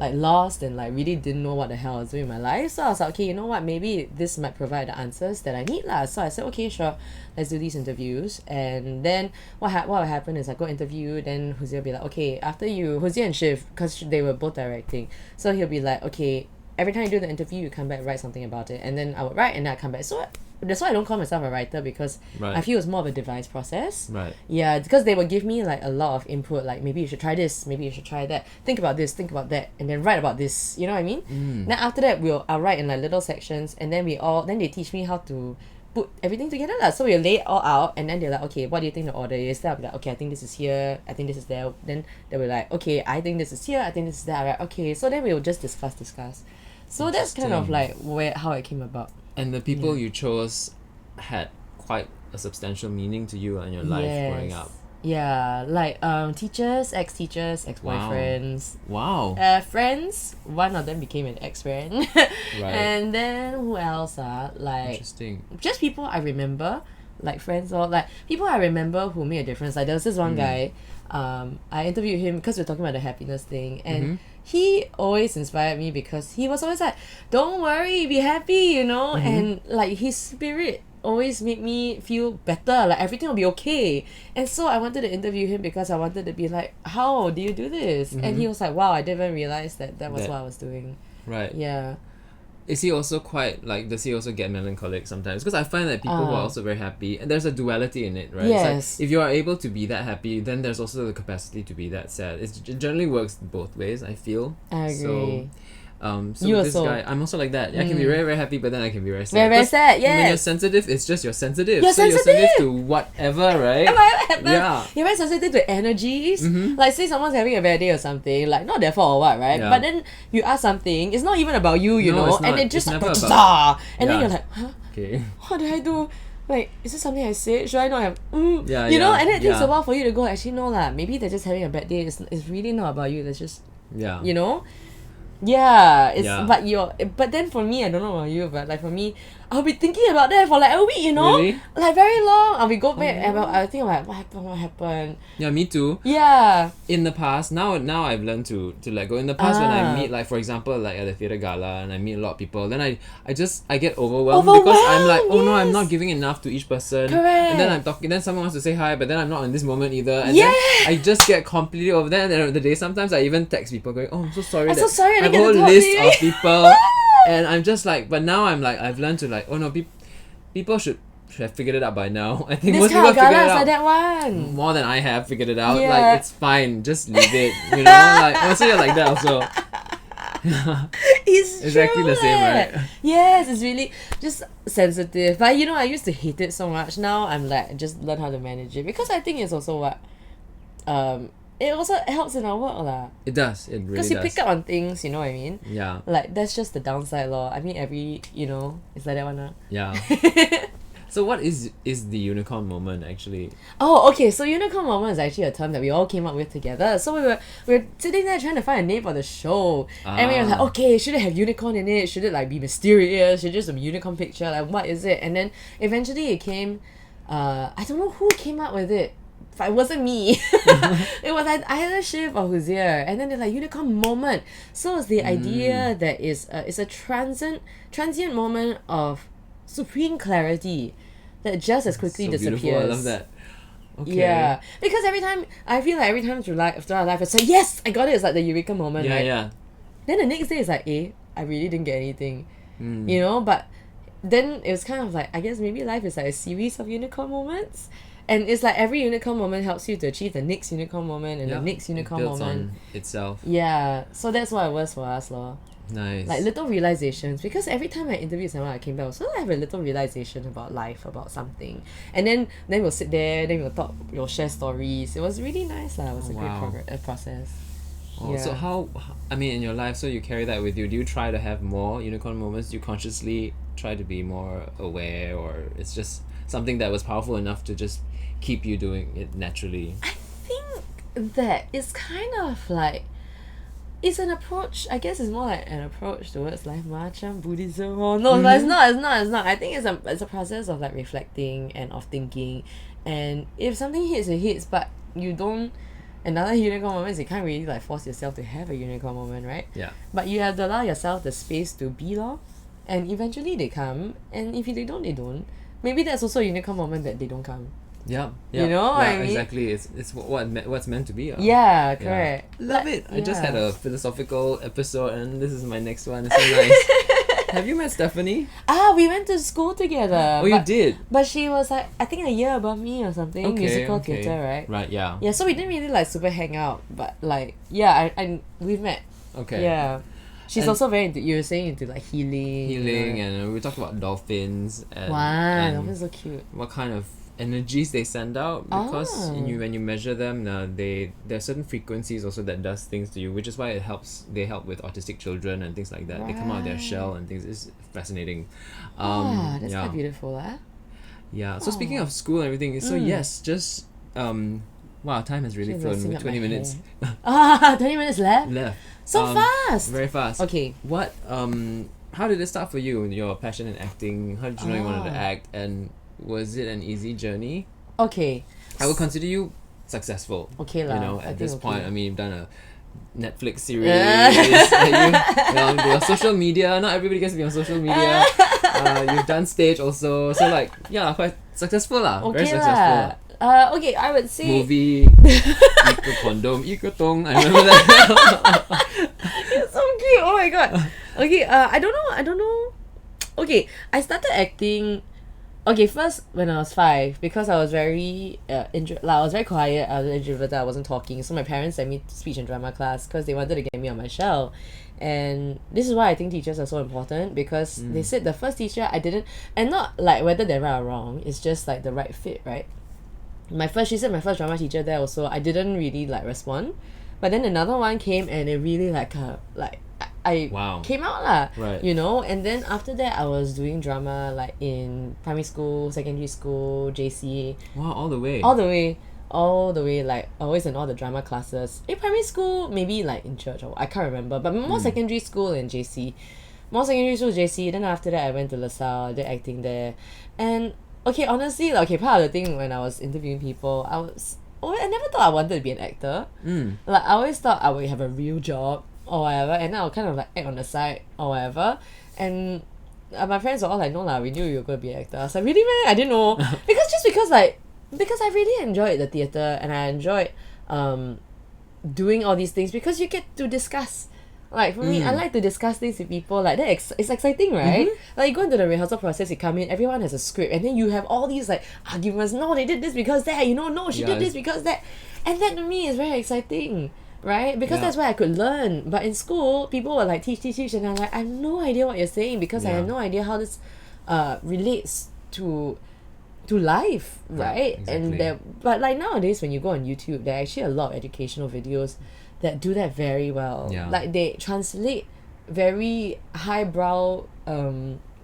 like lost and like really didn't know what the hell I was doing in my life. So I was like, okay, you know what, maybe this might provide the answers that I need lah. So I said, okay, sure, let's do these interviews. And then what will happen is I go interview, then Huzia will be like, okay, after you, Huzia and Shiv, because they were both directing, so he'll be like, okay, every time you do the interview, you come back, write something about it. And then I would write, and then I come back. So that's why I don't call myself a writer, because Right. I feel it's more of a device process. Right. Yeah, because they would give me like a lot of input, like maybe you should try this, maybe you should try that, think about this, think about that, and then write about this. You know what I mean? Then after that, I'll write in like little sections, and then then they teach me how to put everything together lah. So we'll lay it all out, and then they're like, okay, what do you think the order is? Then I'll be like, okay, I think this is here, I think this is there. Then they were like, okay, I think this is here, I think this is there. Right? Okay, so then we'll just discuss. So that's kind of like how it came about. And the people you chose had quite a substantial meaning to you and your life growing up. Yeah, like teachers, ex-teachers, ex-boyfriends. Wow. Friends, one of them became an ex-friend. Right. And then who else? Like Interesting. just people I remember, like friends or like people I remember who made a difference. Like there was this one guy, I interviewed him because we were talking about the happiness thing, and he always inspired me because he was always like, don't worry, be happy, and like his spirit always made me feel better, like everything will be okay. And so I wanted to interview him because I wanted to be like, how do you do this? And he was like, wow, I didn't even realize that was what I was doing. Right. Yeah. Is he also quite like, does he also get melancholic sometimes? Because I find that people who are also very happy, and there's a duality in it, right? Yes. It's like, if you are able to be that happy, then there's also the capacity to be that sad. It generally works both ways, I feel. I agree. So So You with this also. guy, I'm also like that. I can be very, very happy, but then I can be very sad. Very, very 'Cause sad, when you're yes. sensitive, it's just you're sensitive. You're so you're sensitive. sensitive to whatever, right? Yeah. You're very sensitive to energies. Like, say someone's having a bad day or something, like, not their fault or what, right? Yeah. But then you ask something, it's not even about you, you No, know? it's not. And it just It's like, never and then Yeah. you're like, huh? Okay. What did I do? Like, is this something I said? Should I not have? Yeah, you know? yeah, And then it takes yeah. a while for you to go, actually, no lah. Maybe they're just having a bad day. It's really not about you. That's just, Yeah. you know? Yeah, it's Yeah. but then for me, I don't know about you, but like for me, I'll be thinking about that for like a week, you know? Really? Like very long. I'll be go back and I'll think like what happened. Yeah, me too. Yeah. In the past, now I've learned to let go. In the past, when I Ah. meet, like, for example, like at the theatre gala, and I meet a lot of people, then I get overwhelmed because I'm like, oh no, I'm yes. not giving enough to each person. Correct. And then I'm talking, then someone wants to say hi, but then I'm not in this moment either. And Yeah. then I just get completely over there. And at the end of the day, sometimes I even text people going, oh, I'm so sorry. I'm so that sorry I I have a didn't whole get to talk to list you." of people, and I'm just like, but now I'm like, I've learned to like, oh no, people should have figured it out by now. I think This most kind people of have figured gala it is out like that one. more than I have figured it out. Yeah. Like, it's fine, just leave it. You know, like, also you're like that also. It's Exactly true the same, leh. right? Yes, it's really just sensitive. But you know, I used to hate it so much. Now I'm like, just learn how to manage it because I think it's also what, it also helps in our work lah. It does. It really Because you does. pick up on things, you know what I mean? Yeah, Like that's just the downside lor. I mean, it's like that one lah. yeah. So what is the unicorn moment actually? Oh, okay. So unicorn moment is actually a term that we all came up with together. So we were sitting there trying to find a name for the show, and we were like, okay, should it have unicorn in it? Should it like be mysterious? Should it just a unicorn picture? Like, what is it? And then eventually it came. I don't know who came up with it. But it wasn't me. It was either Shiv or Huzier. And then they're like unicorn moment. So it's the idea that it's a transient moment of supreme clarity that just as quickly So disappears. beautiful. I love that. Okay. Yeah, because I feel like every time through our life, it's like, yes, I got it. It's like the eureka moment, Yeah, right? yeah. Then the next day, it's like, I really didn't get anything, you know. But then it was kind of like, I guess maybe life is like a series of unicorn moments, and it's like every unicorn moment helps you to achieve the next unicorn moment and Yeah. the next unicorn It builds moment. on itself. Yeah, so that's what it was for us, lor. Nice. Like little realizations, because every time I interview someone, I came back, so I have a little realization about life, about something, and then we'll sit there, then we'll talk, we'll share stories. It was really nice lah. It was a Wow. great process. Oh, so I mean, in your life, so you carry that with you. Do you try to have more unicorn moments? Do you consciously try to be more aware, or it's just something that was powerful enough to just keep you doing it naturally? I think that it's kind of like, it's an approach. I guess it's more like an approach towards life, macam Buddhism. Or no, but it's not. I think it's a process of like reflecting and of thinking, and if something hits, it hits. But you don't. Another unicorn moment is you can't really like force yourself to have a unicorn moment, right? Yeah. But you have to allow yourself the space to be lor, and eventually they come. And if they don't, they don't. Maybe that's also a unicorn moment that they don't come. Yeah. You know what I mean? Exactly. It's what's meant to be. Yeah, correct. Love But- it. I just yeah. had a philosophical episode, and this is my next one. It's so nice. Have you met Stephanie? We went to school together. Oh, you did. But she was like, I think a year above me or something. Okay, Musical okay. theatre, right? Right. Yeah. Yeah, so we didn't really like super hang out, but like, yeah, I we've met. Okay. Yeah. She's And- also very into, you were saying, into like healing. Healing, and we talked about dolphins and, Wow, and that was so cute. what kind of energies they send out, because when you measure them, there are certain frequencies also that does things to you, which is why they help with autistic children and things like that. They come out of their shell and things. It's fascinating. That's quite beautiful, Yeah. So speaking of school and everything, so yes, just wow, time has really She's flown. messing With up 20 my minutes 20 minutes left? left. So fast! Very fast. Okay. What how did it start for you? Your passion in acting? How did you know you wanted to act? And was it an easy journey? Okay. I would consider you successful. Okay lah, You know, I at this think point, okay. I mean, you've done a Netflix series. Your social media. Not everybody gets to be on social media. You've done stage also. So like, yeah, quite successful lah. Very Okay successful. lah. Okay, I would say... Movie. Iko Kondom, Iko Tong. I remember that. It's so cute. Oh my god. Okay, I don't know. Okay, I started acting Okay, first when I was 5, because I was very I was very quiet, I was introverted, I wasn't talking, so my parents sent me to speech and drama class because they wanted to get me on my shell. And this is why I think teachers are so important, because they said the first teacher I didn't, and not like whether they're right or wrong, it's just like the right fit, right? She said my first drama teacher there also, I didn't really like respond, but then another one came and it really I Wow. came out lah, Right. you know. And then after that I was doing drama like in primary school, secondary school, JC, Wow, all the way. all the way, like always in all the drama classes. In primary school, maybe like in church, or I can't remember, but more secondary school and JC. More secondary school, JC. Then after that I went to LaSalle, did acting there. And okay, honestly, like, okay, part of the thing when I was interviewing people, I never thought I wanted to be an actor. Like I always thought I would have a real job or whatever, and then I'll kind of like act on the side or whatever. And my friends were all like, no lah, we knew you were going to be an actor. I was like, really man? I didn't know. Because I really enjoyed the theatre, and I enjoyed doing all these things because you get to discuss. Like for me, I like to discuss things with people. Like it's exciting, right? Like you go into the rehearsal process, you come in, everyone has a script, and then you have all these like arguments. No, they did this because that. You know, no, she did this because that. And that to me is very exciting, right? Because that's where I could learn. But in school, people were like teach, and I'm like, I have no idea what you're saying because I have no idea how this relates to life, right? Exactly. But like nowadays when you go on YouTube, there are actually a lot of educational videos that do that very well. Like they translate very highbrow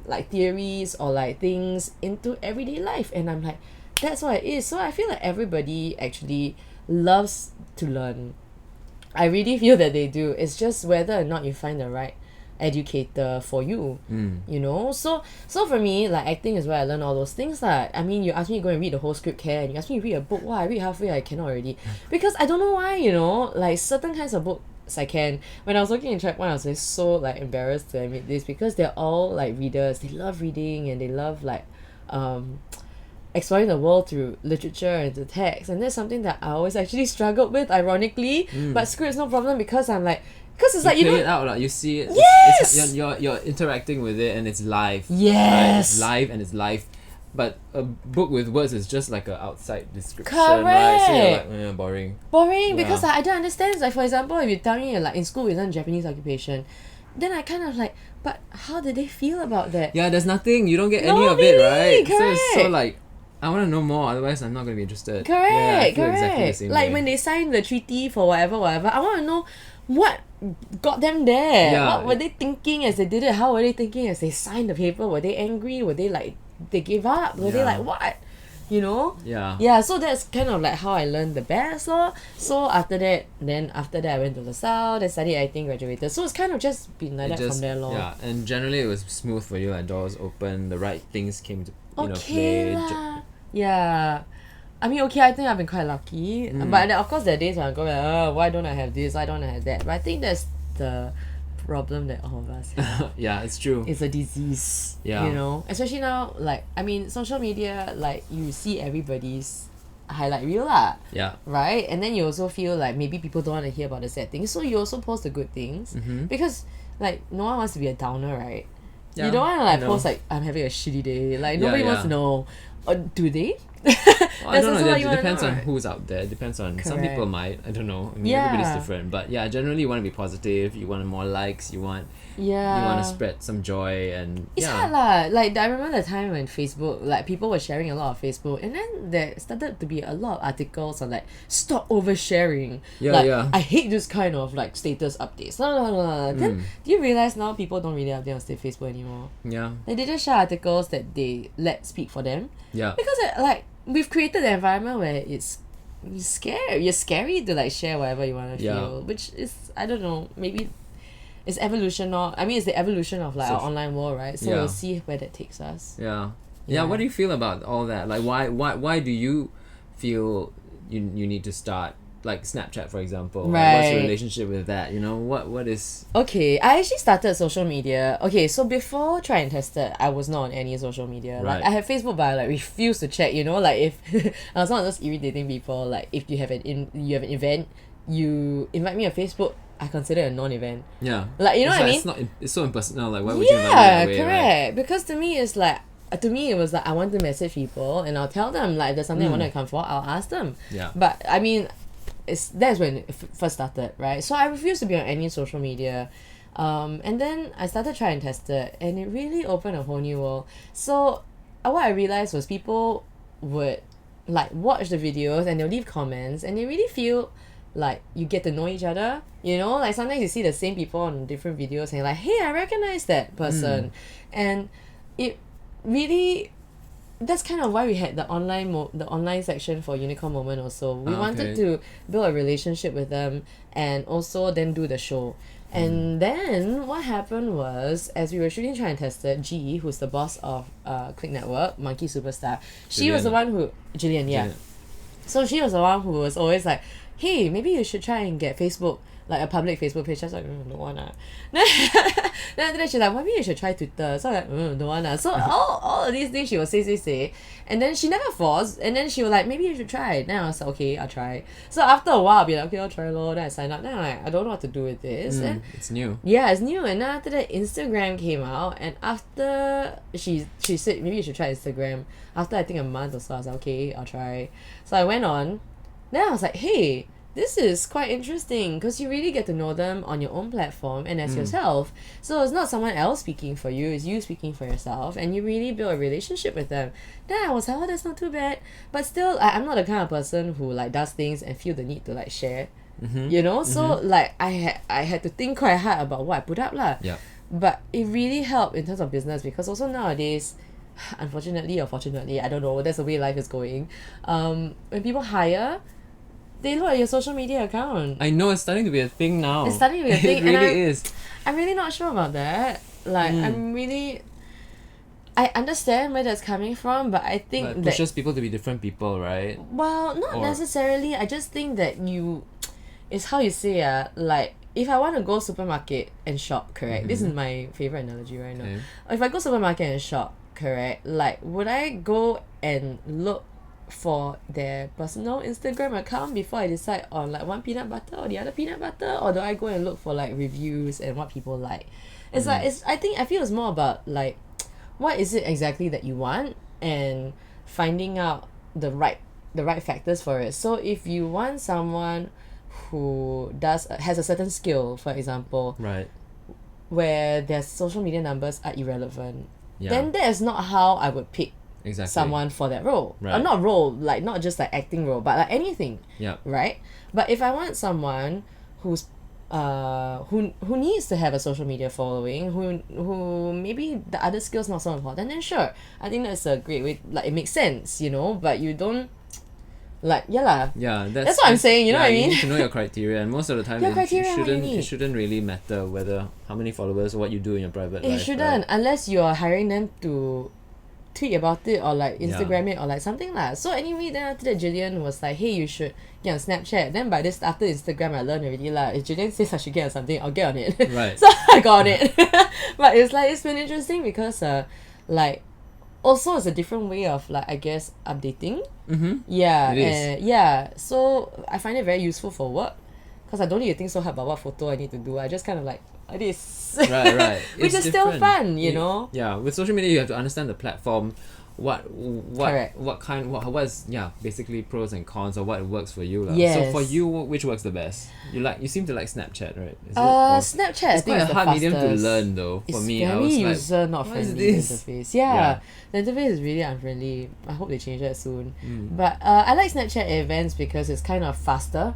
like theories or like things into everyday life, and I'm like, that's what it is. So I feel like everybody actually loves to learn. I really feel that they do. It's just whether or not you find the right educator for you, you know. So for me, like acting is where I learn all those things lah. I mean, you ask me to go and read the whole script and you ask me to read a book, I read halfway, I cannot already, because I don't know why, you know. Like certain kinds of books I can. When I was working in track 1, I was like so like embarrassed to admit this, because they're all like readers, they love reading and they love like exploring the world through literature and the text, and that's something that I always actually struggled with, ironically. But script's no problem because I'm like, because it's like, you play know, it out, like you see it. Yes! You're interacting with it, and it's live. Yes! It's live and it's live. But a book with words is just like a outside description, Correct. right? So you're like, boring. Because I don't understand. Like for example, if you tell me like in school we learn Japanese occupation, then I kind of like, but how did they feel about that? Yeah, there's nothing. You don't get any of it, right? So it's so like, I want to know more, otherwise I'm not going to be interested. Correct, yeah, I feel correct. exactly the same like way. when they signed the treaty for whatever, I want to know what got them there. Yeah. What were they thinking as they did it? How were they thinking as they signed the paper? Were they angry? Were they like, they gave up? Were they like, what? You know? Yeah. So that's kind of like how I learned the best lor. So after that I went to LaSalle, then studied acting, graduated. So it's kind of just been like that from there lor. Yeah, and generally it was smooth for you, like doors open, the right things came to Okay play. lah. Yeah. I mean, okay, I think I've been quite lucky. But then, of course, there are days when I go like, why don't I have this? Why don't I have that? But I think that's the problem that all of us have. Yeah, it's true. It's a disease. Yeah. You know? Especially now, like, I mean, social media, like, you see everybody's highlight reel lah. Yeah. Right? And then you also feel like maybe people don't want to hear about the sad things. So you also post the good things. Because, like, no one wants to be a downer, right? Yeah, you don't want to like I know. post like, I'm having a shitty day. Like nobody wants to know. Do they? Well, I don't know. It Wanna depends know, on right? who's out there. It depends on some Correct. people might. I don't know. I mean, Yeah. everybody's different. But yeah, generally you want to be positive. You want more likes. You want to spread some joy and It's hard lah. Like I remember the time when Facebook, like people were sharing a lot of Facebook, and then there started to be a lot of articles on like stop oversharing. Yeah, like, yeah. I hate this kind of like status updates. Then do you realize now people don't really update on Facebook anymore? Yeah. Like they just share articles that they let speak for them. Yeah. Because like we've created an environment where it's scary. You're scary to like share whatever you want to feel, which is, I don't know, maybe it's evolution or I mean it's the evolution of like our online world, right? So we'll see where that takes us. Yeah. What do you feel about all that? Like why do you feel you need to start like Snapchat, for example? Like, what's your Right. relationship with that? You know, what is Okay, I actually started social media. Okay, so before Try and Tested, I was not on any social media. Right. Like I have Facebook, but I like refuse to check. You know, like if I was one of those irritating people. Like if you have an event, you invite me on Facebook, I consider it a non-event. Yeah. Like you know it's what I like, mean? It's not. It's so impersonal. Like why would you invite me that way? Correct. Right? Because to me, it's like to me it was like I want to message people and I'll tell them like if there's something I want to come for, I'll ask them. Yeah. But I mean, that's when it first started, right? So I refused to be on any social media. And then I started trying and test it, and it really opened a whole new world. So what I realized was people would like watch the videos and they'll leave comments and they really feel like you get to know each other, you know, like sometimes you see the same people on different videos and you're like, hey, I recognize that person. And it really, that's kind of why we had the online section for Unicorn Moment also. We wanted to build a relationship with them and also then do the show. And then what happened was, as we were shooting Try and Tested, G, who's the boss of Click Network, Monkey Superstar, she was the one who Jillian, yeah. So she was the one who was always like, hey, maybe you should try and get Facebook, like a public Facebook page. I was like, don't wanna. Then after that she's like, maybe you should try Twitter. So I was like, don't wanna. So all of these things she will say. And then she never forced. And then she was like, maybe you should try. Then I was like, okay, I'll try. So after a while I'll be like, okay, I'll try lor. Then I sign up. Then I'm like, I don't know what to do with this. And it's new. Yeah, it's new. And then after that Instagram came out, and after she said maybe you should try Instagram. After I think a month or so, I was like, okay, I'll try. So I went on. Then I was like, hey, this is quite interesting because you really get to know them on your own platform and as yourself. So it's not someone else speaking for you, it's you speaking for yourself, and you really build a relationship with them. Then I was like, oh, that's not too bad. But still, I'm not the kind of person who like does things and feel the need to like share. You know? So like I had to think quite hard about what I put up lah. Yeah. But it really helped in terms of business because also nowadays, unfortunately or fortunately, I don't know, that's the way life is going. When people hire, they look at your social media account. I know, it's starting to be a thing now. It's starting to be a thing. It really is. I'm really not sure about that. Like, I understand where that's coming from, but I think But it pushes people to be different people, right? Well, not necessarily. I just think that it's how you say, like, if I want to go supermarket and shop, correct? This is my favorite analogy right now. Okay. If I go supermarket and shop, correct? Like, would I go and look for their personal Instagram account before I decide on like one peanut butter or the other peanut butter, or do I go and look for like reviews and what people like? It's like I feel it's more about like what is it exactly that you want and finding out the right factors for it. So if you want someone who has a certain skill, for example, right, where their social media numbers are irrelevant, then that is not how I would pick someone for that role. Right. Not role, like not just like acting role, but like anything. Yeah. Right? But if I want someone who's who needs to have a social media following, who maybe the other skills not so important, then sure. I think that's a great way, like it makes sense, you know, but you don't like yeah, that's what I'm saying, you know what I mean? You need to know your criteria, and most of the time it shouldn't really matter whether how many followers or what you do in your private life. It shouldn't, right? unless you're hiring them to tweet about it or like Instagram it or like something lah. So anyway, then after that Jillian was like, hey, you should get on Snapchat. Then by this, after Instagram I learned already lah. If Jillian says I should get on something, I'll get on it. Right. So I got on it. But it's been interesting because like also it's a different way of like I guess updating. Yeah. It is. Yeah. So I find it very useful for work because I don't need to think so hard about what photo I need to do. I just kind of like this. Right. Which is still fun, you know. Yeah, with social media you have to understand the platform, what is basically pros and cons or what works for you. Yes. So for you, which works the best? You seem to like Snapchat, right? Is it? Snapchat It's quite a hard medium to learn though. For me, I was like, user not what is friendly this? interface. Yeah, the interface is really unfriendly. I hope they change that soon. But I like Snapchat events because it's kind of faster,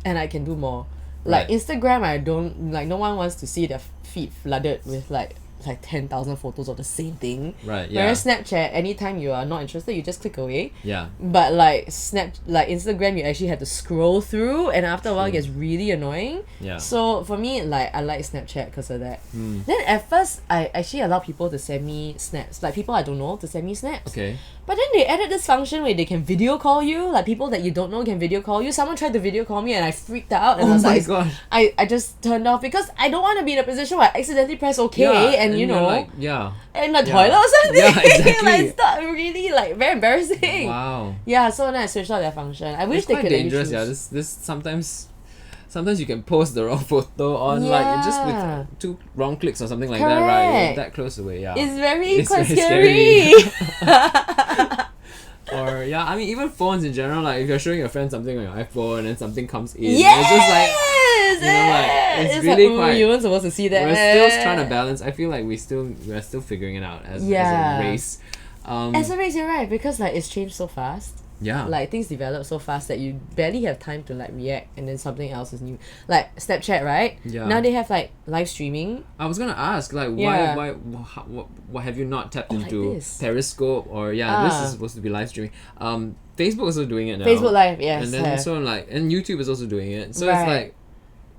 and I can do more. Like Instagram, I don't like. No one wants to see their feed flooded with like 10,000 photos of the same thing. Right. Yeah. Whereas Snapchat, anytime you are not interested, you just click away. Yeah. But like Instagram, you actually have to scroll through, and after a while, it gets really annoying. Yeah. So for me, like I like Snapchat because of that. Then at first, I actually allow people to send me snaps, like people I don't know to send me snaps. Okay. But then they added this function where they can video call you, like people that you don't know can video call you. Someone tried to video call me and I freaked out and I was like, gosh. I just turned off because I don't want to be in a position where I accidentally press okay and you know, like, in the toilet or something. Yeah, exactly. Like it's not really like very embarrassing. Wow. Yeah, so then I switched out that function. I wish It's they quite could dangerous. let you Yeah, choose. this sometimes you can post the wrong photo on like just Yeah. with 2 wrong clicks or something like that, right? You're Correct. that close away, yeah. It's quite very scary. Or yeah, I mean even phones in general, like if you're showing your friend something on your iPhone and something comes in, Yes! it's just like, you know, like it's really like, quite. you weren't supposed to see that. We're still trying to balance. I feel like we're still figuring it out as Yeah. a race. As a race, you're right, because like it's changed so fast. Yeah. Like things develop so fast that you barely have time to like react, and then something else is new. Like Snapchat, right? Yeah. Now they have like live streaming. I was gonna ask, like, Yeah. why have you not tapped like into this. Periscope or this is supposed to be live streaming. Facebook is also doing it now. Facebook Live, yes. And then also like, and YouTube is also doing it. So Right. it's like,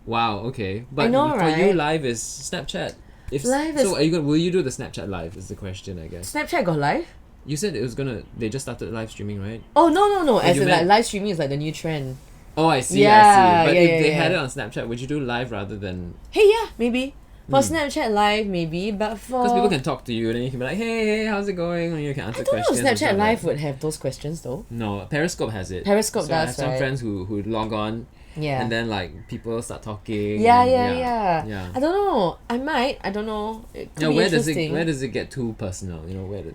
wow, okay. But I know, for you, right? live is Snapchat. Live so is- will you do the Snapchat live? Is the question, I guess. Snapchat got live? You said they just started live streaming, right? Oh no! As you in like meant- live streaming is like the new trend. Oh, I see. Yeah, But yeah, if yeah, they yeah. had it on Snapchat, would you do live rather than? Hey, yeah, maybe for Snapchat Live, maybe, but for Because people can talk to you, and then you can be like, hey, how's it going? And you can answer I don't know if questions. and Snapchat stuff Live like would have those questions though. No, Periscope has it. Periscope so I have does, some right? friends who log on, Yeah. and then like people start talking. Yeah, and yeah. yeah. I don't know. I might. I don't know. It could Yeah, be where does interesting. it get too personal? You know, where does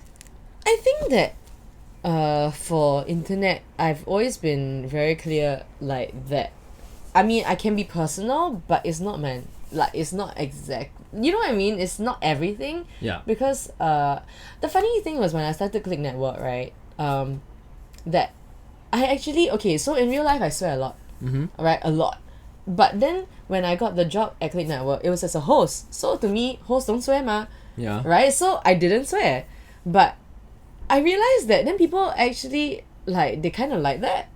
I think that for internet, I've always been very clear like that. I mean, I can be personal, but it's not it's not exact. You know what I mean? It's not everything. Yeah. Because the funny thing was when I started Click Network, right? That I actually so in real life I swear a lot. Mm-hmm. Right, a lot. But then when I got the job at Click Network, it was as a host. So to me, hosts don't swear, ma. Yeah. Right? So I didn't swear. But I realized that then people actually like they kind of like that.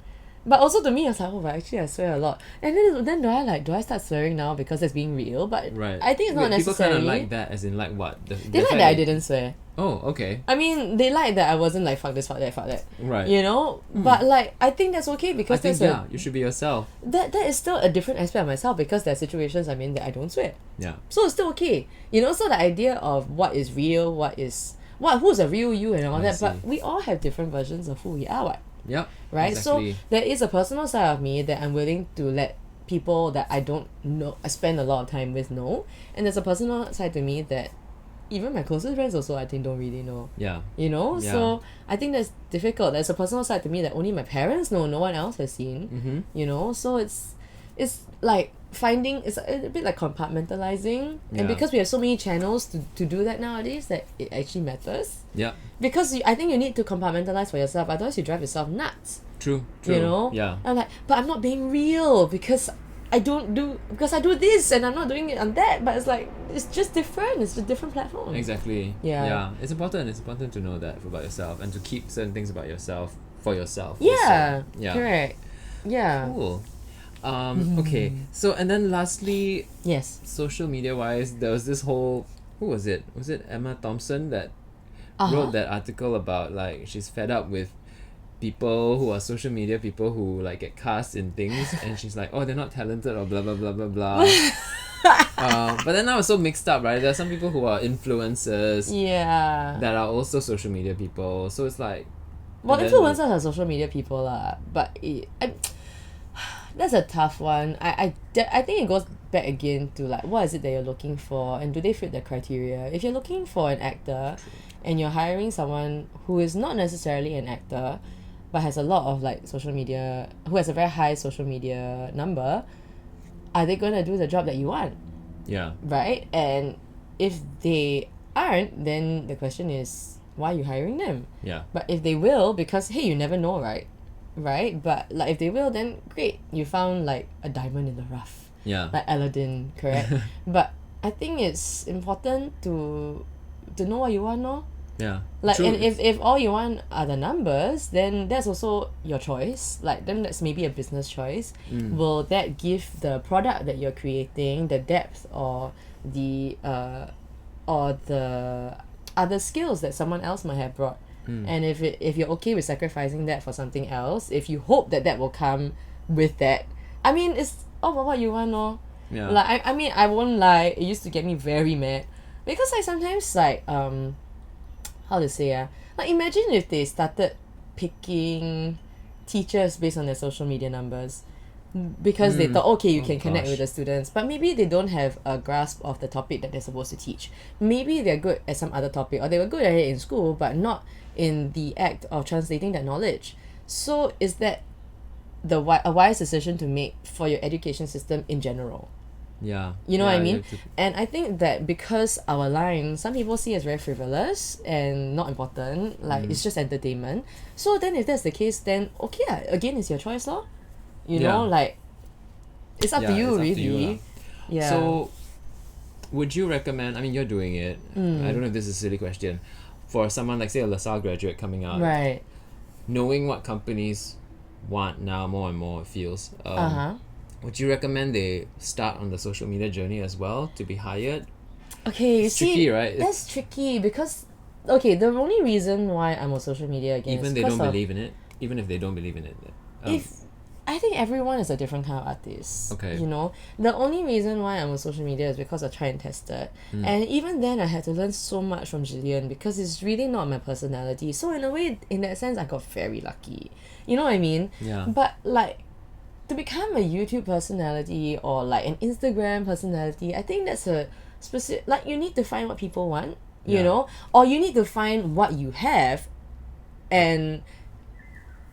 But also to me, I was like, oh, but actually I swear a lot. And then do I start swearing now because that's being real? But Right. I think it's not Wait, necessary. People kind of like that, as in like what? They like that I didn't swear. Oh, okay. I mean, they like that I wasn't like fuck this, fuck that, fuck that. Right. You know? But like I think that's okay I because think that's you should be yourself. that is still a different aspect of myself because there are situations I'm in that I don't swear. Yeah. So it's still okay. You know, so the idea of what is real, who's a real you and all I that, see. but we all have different versions of who we are, what? Yep. Right? Exactly. So there is a personal side of me that I'm willing to let people that I don't know I spend a lot of time with know. And there's a personal side to me that even my closest friends also I think don't really know. Yeah. You know? Yeah. So I think that's difficult. There's a personal side to me that only my parents know, no one else has seen. Mm-hmm. You know? So it's like it's a bit like compartmentalizing. Yeah. And because we have so many channels to do that nowadays that it actually matters. Yep. Because I think you need to compartmentalize for yourself, otherwise you drive yourself nuts. True. You know? Yeah. I'm like, but I'm not being real because I do this and I'm not doing it on that, but it's like it's just different. It's a different platform. Exactly. Yeah. Yeah. It's important to know that about yourself and to keep certain things about yourself for yourself. Yeah. also. Yeah. Correct. Yeah. Cool. Okay. So and then lastly, Yes. social media wise, there was this whole who was it? Was it Emma Thompson that wrote that article about like she's fed up with people who are social media people who like get cast in things and she's like, oh, they're not talented or blah blah blah blah blah. But then I was so mixed up, right? There are some people who are influencers Yeah. that are also social media people. So it's like, Well, and then influencers are social media people lah, but that's a tough one. I think it goes back again to like what is it that you're looking for and do they fit the criteria? If you're looking for an actor and you're hiring someone who is not necessarily an actor but has a lot of like social media, who has a very high social media number, are they going to do the job that you want? yeah, Right? And if they aren't, then the question is why are you hiring them? yeah, But if they will, because hey, you never know, right? But like if they will, then great, you found like a diamond in the rough, yeah, like Aladdin, correct? But I think it's important to know what you want, no? yeah. Like, True. and if all you want are the numbers, then that's also your choice. Like, then that's maybe a business choice. Will that give the product that you're creating the depth or the other skills that someone else might have brought? And if you're okay with sacrificing that for something else, if you hope that will come with that, I mean, it's all about what you want, no? Yeah. Like, I mean, I won't lie, it used to get me very mad because I sometimes like how to say like imagine if they started picking teachers based on their social media numbers. because they thought, okay, you Oh can connect with gosh. the students, but maybe they don't have a grasp of the topic that they're supposed to teach. Maybe they're good at some other topic, or they were good at it in school but not in the act of translating that knowledge. So is that a wise decision to make for your education system in general? Yeah. You know what I you mean? have to- And I think that because our line, some people see as very frivolous and not important, like it's just entertainment. So then if that's the case, then okay, again, it's your choice, lor. You know, Yeah. like it's up to Yeah, you, it's up to really. you lah. Yeah. So, would you recommend? I mean, you're doing it. Mm. I don't know if this is a silly question. For someone like say a LaSalle graduate coming out, right. knowing what companies want now more and more, it feels. Uh-huh. Would you recommend they start on the social media journey as well to be hired? Okay, you It's see, tricky, right? that's tricky because okay, the only reason why I'm on social media again Even is they don't because of believe in it. Even if they don't believe in it. if I think everyone is a different kind of artist. Okay. You know, the only reason why I'm on social media is because I try and test it, and even then I had to learn so much from Jillian because it's really not my personality. So in a way, in that sense, I got very lucky. You know what I mean? Yeah. But like, to become a YouTube personality or like an Instagram personality, I think that's a specific. Like, you need to find what people want. You Yeah. know, or you need to find what you have, and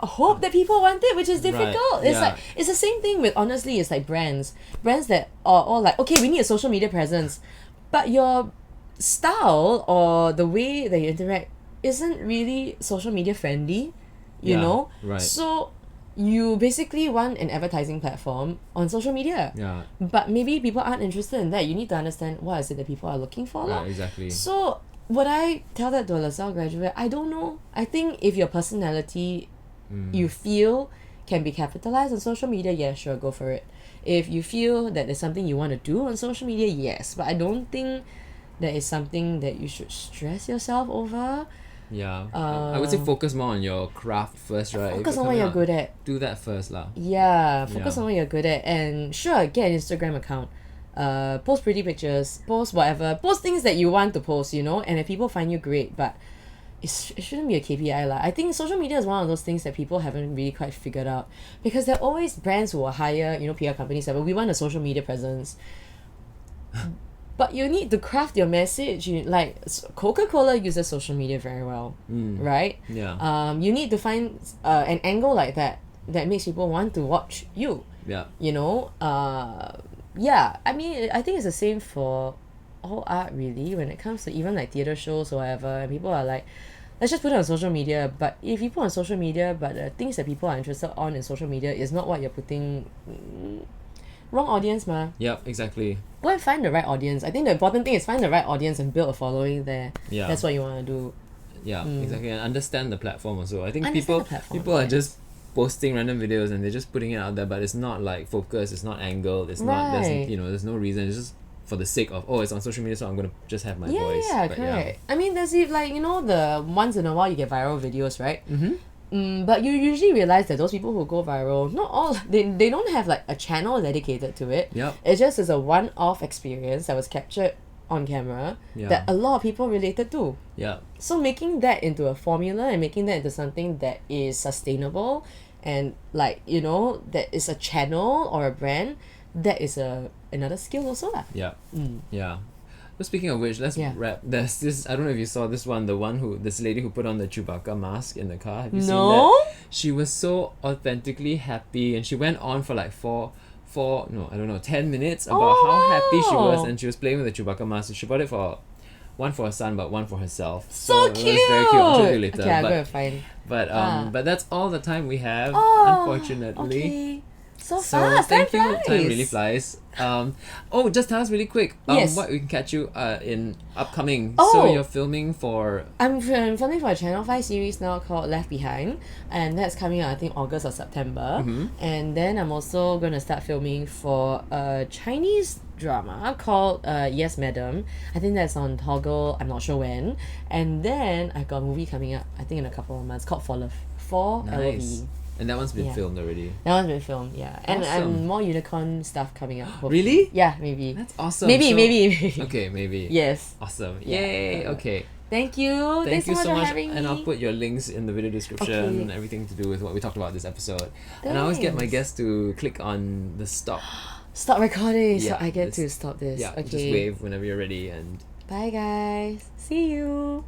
hope that people want it, which is difficult. Right, It's yeah. like it's the same thing with, honestly, it's like brands that are all like, okay, we need a social media presence, but your style or the way that you interact isn't really social media friendly, you Yeah, know. right. So you basically want an advertising platform on social media, Yeah. but maybe people aren't interested in that. You need to understand what is it that people are looking for, lor. Right. Exactly. So would I tell that to a LaSalle graduate? I don't know. I think if your personality you feel can be capitalized on social media, yeah, sure, go for it. If you feel that there's something you want to do on social media, yes, but I don't think that is something that you should stress yourself over. Yeah. I would say focus more on your craft first, right? If Focus you're on what coming you're out, good at. Do that first, lah. Yeah, focus Yeah. on what you're good at, and sure, get an Instagram account. Post pretty pictures, post whatever, post things that you want to post, you know, and if people find you, great, but it shouldn't be a KPI lah. I think social media is one of those things that people haven't really quite figured out, because there are always brands who will hire, you know, PR companies that, we want a social media presence. But you need to craft your message. Like Coca-Cola uses social media very well, right? Yeah. You need to find an angle like that makes people want to watch you. Yeah. You know, yeah. I mean, I think it's the same for all art, really, when it comes to even like theater shows or whatever. And people are like, let's just put it on social media. But if you put on social media, but the things that people are interested on in social media is not what you're putting, wrong audience, ma. Yep. Exactly. Go and find the right audience. I think the important thing is find the right audience and build a following there. Yeah. That's what you want to do. Yeah. Exactly. And understand the platform also. I think Understand the platform, people are yes. just posting random videos and they're just putting it out there, but it's not like focused. It's not angled. It's not. Right. There's no reason. It's just for the sake of, it's on social media, so I'm gonna just have my Yeah, voice. yeah, But correct. I mean, there's like, you know, the once in a while you get viral videos, right? But you usually realize that those people who go viral, not all, they don't have like a channel dedicated to it. Yep. It just is a one-off experience that was captured on camera that a lot of people related to. Yeah. So making that into a formula and making that into something that is sustainable and like, you know, that is a channel or a brand, that is another skill also lah. Yeah. Yeah. But speaking of which, let's Yeah. wrap. There's this. I don't know if you saw this one. This lady who put on the Chewbacca mask in the car. Have you seen No? that? She was so authentically happy, and she went on for like 10 minutes about how happy she was, wow. and she was playing with the Chewbacca mask. She bought it for one for her son, but one for herself. So it was cute! very cute. I'll show you later. Okay, I'll go but and find. but that's all the time we have. Oh, Unfortunately. Okay. So So fast. thank time you. flies. Time really flies. Just tell us really quick. Yes. What we can catch you in upcoming. Oh. So you're filming for. I'm filming for a Channel 5 series now called Left Behind, and that's coming out I think August or September. And then I'm also going to start filming for a Chinese drama called Yes Madam. I think that's on Toggle, I'm not sure when. And then I've got a movie coming up, I think in a couple of months, called For Love. For Nice. LOVE. And that one's been Yeah. filmed already. That one's been filmed, yeah. And Awesome. more unicorn stuff coming up. Hopefully. Really? Yeah, maybe. That's awesome. Maybe, So- maybe. Okay, maybe. Yes. Awesome. Yeah. Yay. Okay. Thank you. Thank Thanks you so much so for much, having and I'll me. put your links in the video description Okay. and everything to do with what we talked about this episode. And I always get my Thanks. guests to click on the stop. Stop recording, so Yeah, I get this- to stop this. Yeah, Okay. just wave whenever you're ready and Bye guys. See you.